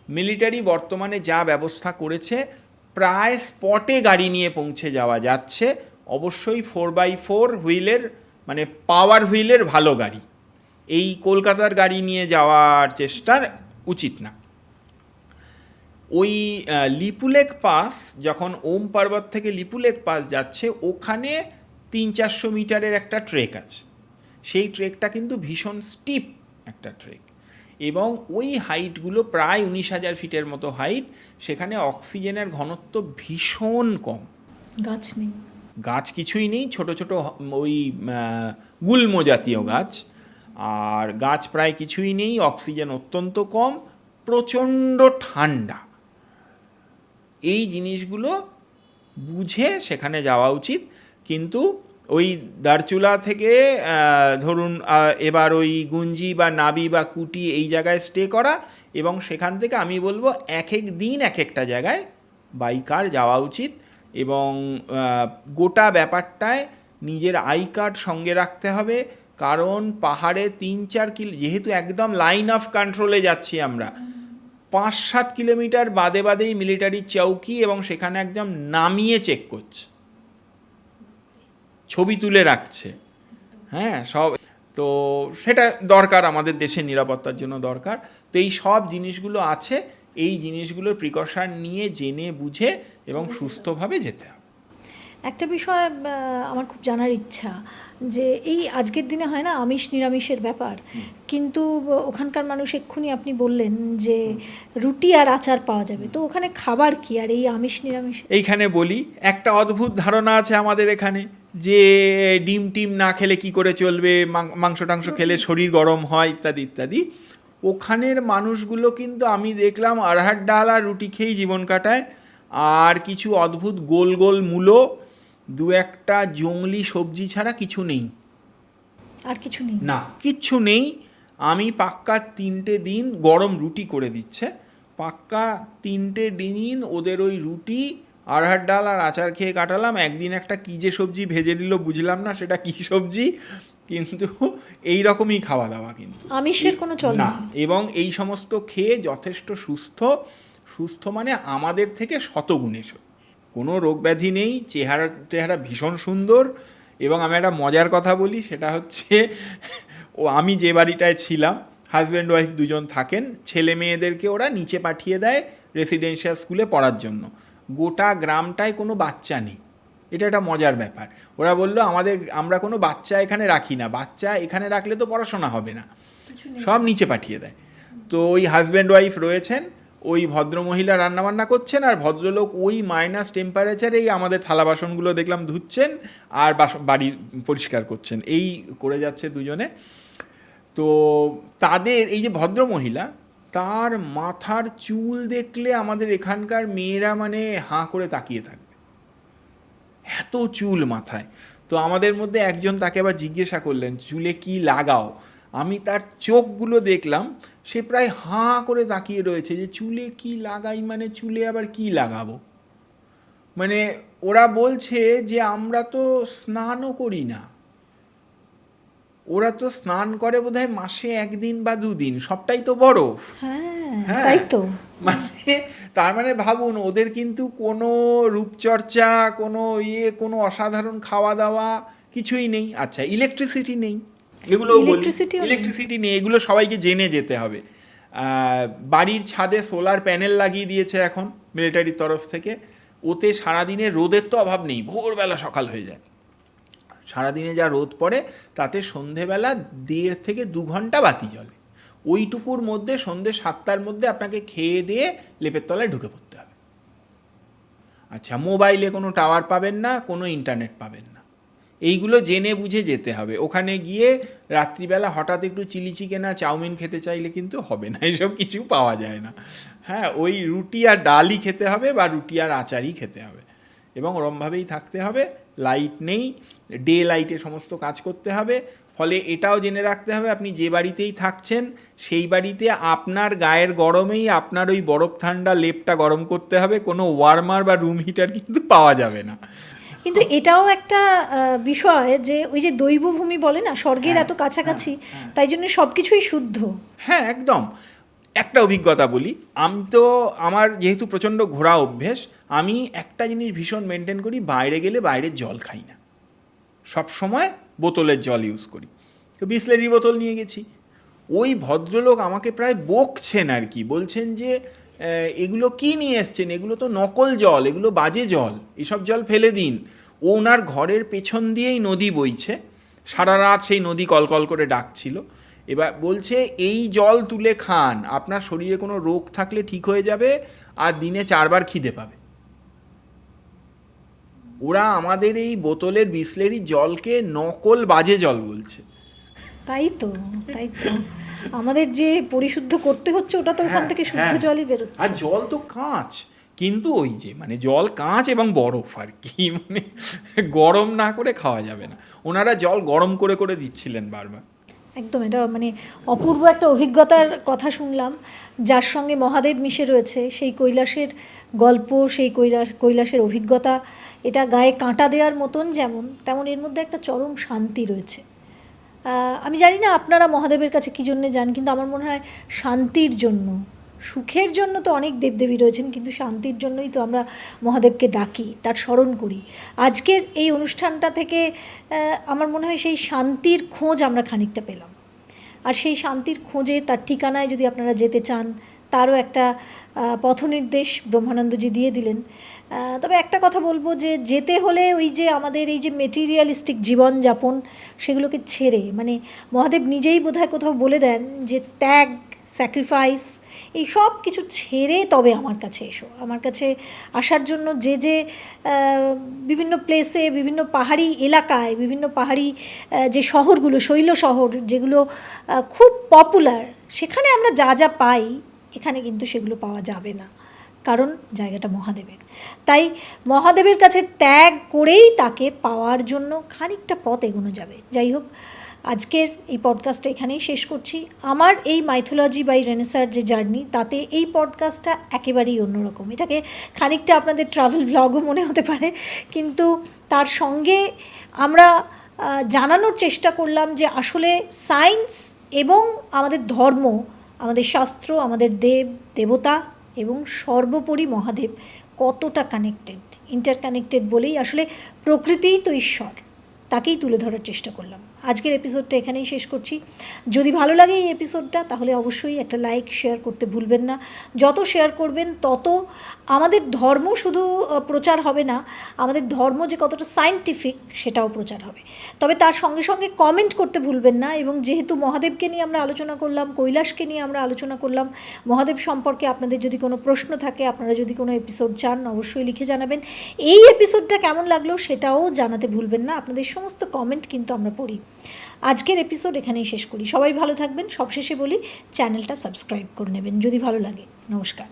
মিলিটারি বর্তমানে যা ব্যবস্থা করেছে, প্রায় স্পটে গাড়ি নিয়ে পৌঁছে যাওয়া যাচ্ছে। অবশ্যই 4x4 হুইলের, মানে পাওয়ার হুইলের ভালো গাড়ি, এই কলকাতার গাড়ি নিয়ে যাওয়ার চেষ্টা উচিত না। ওই লিপুলেক পাস, যখন ওম পর্বত থেকে লিপুলেক পাস যাচ্ছে, ওখানে 300-400 মিটারের একটা ট্রেক আছে। সেই ট্রেকটা কিন্তু ভীষণ স্টিপ একটা ট্রেক, এবং ওই হাইটগুলো প্রায় 19,000 ফিটের মতো হাইট। সেখানে অক্সিজেনের ঘনত্ব ভীষণ কম,
গাছ নেই,
গাছ কিছুই নেই, ছোট ছোট ওই গুল্ম জাতীয় গাছ, আর গাছ প্রায় কিছুই নেই, অক্সিজেন অত্যন্ত কম, প্রচণ্ড ঠান্ডা। এই জিনিসগুলো বুঝে সেখানে যাওয়া উচিত। কিন্তু ওই দারচুলা থেকে ধরুন এবার ওই গুঞ্জি বা নাবি বা কুটি এই জায়গায় স্টে করা, এবং সেখান থেকে আমি বলবো এক এক দিন এক একটা জায়গায় বাইকার যাওয়া উচিত। এবং গোটা ব্যাপারটায় নিজের আই কার্ড সঙ্গে রাখতে হবে, কারণ পাহাড়ে 3-4 কিলো, যেহেতু একদম লাইন অফ কন্ট্রোলে যাচ্ছি আমরা, 5-7 কিলোমিটার বাদে বাদেই মিলিটারি চৌকি, এবং সেখানে একদম নামিয়ে চেক করছে, ছবি তুলে রাখছে। হ্যাঁ, সব তো সেটা দরকার, আমাদের দেশের নিরাপত্তার জন্য দরকার। তো এই সব জিনিসগুলো আছে, এই জিনিসগুলোর প্রিকশন নিয়ে জেনে বুঝে এবং সুস্থভাবে যেতে হবে।
একটা বিষয় আমার খুব জানার ইচ্ছা, যে এই আজকের দিনে হয় না আমিষ নিরামিষের ব্যাপার, কিন্তু ওখানকার মানুষ, এক্ষুনি আপনি বললেন যে রুটি আর আচার পাওয়া যাবে, তো ওখানে খাবার কি আর এই আমিষ নিরামিষ?
এইখানে বলি, একটা অদ্ভুত ধারণা আছে আমাদের এখানে, যে ডিম টিম না খেলে কি করে চলবে, মাংস টাংস খেলে শরীর গরম হয় ইত্যাদি ইত্যাদি। ওখানের মানুষগুলো কিন্তু আমি দেখলাম আরহার ডাল আর রুটি খেয়েই জীবন কাটায়, আর কিছু অদ্ভুত গোল গোল মূলো, 2-একটা জংলি সবজি ছাড়া কিছু নেই,
আর কিছু নেই,
না কিচ্ছু নেই। আমি পাক্কা 3টে দিন গরম রুটি করে দিচ্ছে, পাক্কা 3টে দিন ওদের ওই রুটি, আরহার ডাল আর আচার খেয়ে কাটালাম। একদিন একটা কী যে সবজি ভেজে দিল, বুঝলাম না সেটা কী সবজি, কিন্তু এই রকমই খাওয়া দাওয়া, কিন্তু
আমিষের কোনো চল
না।
নেই।
এবং এই সমস্ত খেয়ে যথেষ্ট সুস্থ মানে আমাদের থেকে শতগুণে, কোনো রোগ ব্যাধি নেই, চেহারা ভীষণ সুন্দর। এবং আমি একটা মজার কথা বলি, সেটা হচ্ছে আমি যে বাড়িটায় ছিলাম, হাজব্যান্ড ওয়াইফ দুজন থাকেন, ছেলে মেয়েদেরকে ওরা নিচে পাঠিয়ে দেয় রেসিডেন্সিয়াল স্কুলে পড়ার জন্য। গোটা গ্রামটায় কোনো বাচ্চা নেই। এটা একটা মজার ব্যাপার। ওরা বললো আমরা কোনো বাচ্চা এখানে রাখি না, বাচ্চা এখানে রাখলে তো পড়াশোনা হবে না, সব নিচে পাঠিয়ে দেয়। তো ওই হাজব্যান্ড ওয়াইফ রয়েছেন, ওই ভদ্রমহিলা রান্নাবান্না করছেন, আর ভদ্রলোক ওই মাইনাস টেম্পারেচারেই আমাদের থালা বাসনগুলো দেখলাম ধুচ্ছেন আর বাড়ি পরিষ্কার করছেন, এই করে যাচ্ছে দুজনে। তো তাদের এই যে ভদ্রমহিলা, তার মাথার চুল দেখলে আমাদের এখানকার মেয়েরা মানে হাঁ করে তাকিয়ে থাকবে, এত চুল মাথায়। তো আমাদের মধ্যে একজন তাকে আবার জিজ্ঞাসা করলেন চুলে কি লাগাও। আমি তার চোখগুলো দেখলাম, সে প্রায় হাঁ করে তাকিয়ে রয়েছে যে চুলে কি লাগাই, মানে চুলে আবার কি লাগাবো। মানে ওরা বলছে যে আমরা তো স্নানও করি না, ওরা তো স্নান করে বোধহয় মাসে 1 দিন বা 2 দিন, সবটাই তো বরফ।
হ্যাঁ, তাই তো।
মানে তার মানে ভাবুন, ওদের কিন্তু কোনো রূপচর্চা, কোনো অসাধারণ খাওয়া দাওয়া কিছুই নেই। আচ্ছা, ইলেকট্রিসিটি নেই, এগুলো ইলেকট্রিসিটি নেই, এগুলো সবাইকে জেনে যেতে হবে। বাড়ির ছাদে সোলার প্যানেল লাগিয়ে দিয়েছে এখন মিলিটারির তরফ থেকে, ওতে সারাদিনে রোদের তো অভাব নেই, ভোরবেলা সকাল হয়ে যায়, সারাদিনে যা রোদ পড়ে তাতে সন্ধেবেলা 1.5 থেকে 2 ঘন্টা বাতি জ্বলে। ওইটুকুর মধ্যে সন্ধে 7টার মধ্যে আপনাকে খেয়ে দিয়ে লেপের তলায় ঢুকে পড়তে হবে। আচ্ছা, মোবাইলে কোনো টাওয়ার পাবেন না, কোনো ইন্টারনেট পাবেন না, এইগুলো জেনে বুঝে যেতে হবে। ওখানে গিয়ে রাত্রিবেলা হঠাৎ একটু চিলি চিকেন আর চাউমিন খেতে চাইলে কিন্তু হবে না, এসব কিছু পাওয়া যায় না। হ্যাঁ, ওই রুটি আর ডালই খেতে হবে বা রুটি আর আচারই খেতে হবে, এবং ওরমভাবেই থাকতে হবে। লাইট নেই, ডে লাইটে সমস্ত কাজ করতে হবে। ফলে এটাও জেনে রাখতে হবে, আপনি যে বাড়িতেই থাকছেন সেই বাড়িতে আপনার গায়ের গরমেই আপনার ওই বরফ ঠান্ডা লেপটা গরম করতে হবে, কোনো ওয়ার্মার বা রুম হিটার কিন্তু পাওয়া যাবে না।
কিন্তু এটাও একটা বিষয় যে ওই যে দৈবভূমি বলে না, স্বর্গের এত কাছাকাছি, তাই জন্য সব কিছুই শুদ্ধ।
হ্যাঁ, একদম। একটা অভিজ্ঞতা বলি, আমার যেহেতু প্রচণ্ড ঘোরা অভ্যেস, আমি একটা জিনিস ভীষণ মেনটেন করি, বাইরে গেলে বাইরের জল খাই না, সব সময় বোতলের জল ইউজ করি। তো বিসলেরি বোতল নিয়ে গেছি, ওই ভদ্রলোক আমাকে প্রায় বকছেন আর কি, বলছেন যে এগুলো কি নিয়ে এসছেন, এগুলো তো নকল জল, এগুলো বাজে জল, এসব জল ফেলে দিন। ওনার ঘরের পেছন দিয়েই নদী বইছে, সারা রাত সেই নদী কলকল করে ডাকছিল। এবার বলছে এই জল তুলে খান, আপনার শরীরে কোনো রোগ থাকলে ঠিক হয়ে যাবে, আর দিনে 4 বার খিদে পাবে। ওরা আমাদের এই বোতলের বিসলেরি জলকে নকল বাজে জল বলছে।
তাই তো আমাদের যে পরিশুদ্ধ করতে হচ্ছে, ওটা তো ওখান থেকে শুদ্ধ জলই বেরোচ্ছে।
আর জল তো কাঁচ, কিন্তু ওই যে মানে জল কাঁচ এবং বরফ আর কি, মানে গরম না করে খাওয়া যাবে না। ওনারা জল গরম করে করে দিচ্ছিলেন বারবার।
একদম, এটা মানে অপূর্ব একটা অভিজ্ঞতার কথা শুনলাম, যার সঙ্গে মহাদেব মিশে রয়েছে। সেই কৈলাসের গল্প, সেই কৈলাসের অভিজ্ঞতা, এটা গায়ে কাঁটা দেওয়ার মতন, তেমন এর মধ্যে একটা চরম শান্তি রয়েছে। আমি জানি না আপনারা মহাদেবের কাছে কী জন্যে যান, কিন্তু আমার মনে হয় শান্তির জন্য। সুখের জন্য তো অনেক দেবদেবী রয়েছেন, কিন্তু শান্তির জন্যই তো আমরা মহাদেবকে ডাকি, তার স্মরণ করি। আজকের এই অনুষ্ঠানটা থেকে আমার মনে হয় সেই শান্তির খোঁজ আমরা খানিকটা পেলাম। আর সেই শান্তির খোঁজে, তার ঠিকানায় যদি আপনারা যেতে চান, তারও একটা পথনির্দেশ ব্রহ্মানন্দজি দিয়ে দিলেন। তবে একটা কথা বলবো, যে যেতে হলে ওই যে আমাদের এই যে মেটেরিয়ালিস্টিক জীবনযাপন, সেগুলোকে ছেড়ে, মানে মহাদেব নিজেই বোধহয় কোথাও বলে দেন যে ত্যাগ, স্যাক্রিফাইস, এই সব কিছু ছেড়ে তবে আমার কাছে এসো। আমার কাছে আসার জন্য যে বিভিন্ন প্লেসে, বিভিন্ন পাহাড়ি এলাকায়, বিভিন্ন পাহাড়ি যে শহরগুলো, শৈল শহর যেগুলো খুব পপুলার, সেখানে আমরা যা যা পাই, এখানে কিন্তু সেগুলো পাওয়া যাবে না, কারণ জায়গাটা মহাদেবের। তাই মহাদেবের কাছে ত্যাগ করেই তাকে পাওয়ার জন্য খানিকটা পথ এগোনো যাবে। যাই হোক, আজকের এই পডকাস্টটা এখানেই শেষ করছি। আমার এই মাইথোলজি বাই রেনেসার যে জার্নি, তাতে এই পডকাস্টটা একেবারেই অন্যরকম। এটাকে খানিকটা আপনাদের ট্রাভেল ব্লগও মনে হতে পারে, কিন্তু তার সঙ্গে আমরা জানানোর চেষ্টা করলাম যে আসলে সায়েন্স এবং আমাদের ধর্ম, আমাদের শাস্ত্র, আমাদের দেব দেবতা এবং সর্বোপরি মহাদেব কতটা কানেক্টেড, ইন্টারকানেক্টেড বলেই আসলে প্রকৃতিই তো ঈশ্বর, তাকেই তুলে ধরার চেষ্টা করলাম। আজকের এপিসোডটা এখানেই শেষ করছি। যদি ভালো লাগে এই এপিসোডটা তাহলে অবশ্যই একটা লাইক শেয়ার করতে ভুলবেন না। যত শেয়ার করবেন তত আমাদের ধর্ম শুধু প্রচার হবে না, আমাদের ধর্ম যে কতটা সায়েন্টিফিক সেটাও প্রচার হবে। তবে তার সঙ্গে সঙ্গে কমেন্ট করতে ভুলবেন না। এবং যেহেতু মহাদেবকে নিয়ে আমরা আলোচনা করলাম, কৈলাসকে নিয়ে আমরা আলোচনা করলাম, মহাদেব সম্পর্কে আপনাদের যদি কোনো প্রশ্ন থাকে, আপনারা যদি কোনো এপিসোড চান অবশ্যই লিখে জানাবেন। এই এপিসোডটা কেমন লাগলো সেটাও জানাতে ভুলবেন না, আপনাদের সমস্ত কমেন্ট কিন্তু আমরা পড়ি। আজকের এপিসোড এখানেই শেষ করি। সবাই ভালো থাকবেন। সবশেষে বলি চ্যানেলটা সাবস্ক্রাইব করে নেবেন যদি ভালো লাগে। নমস্কার।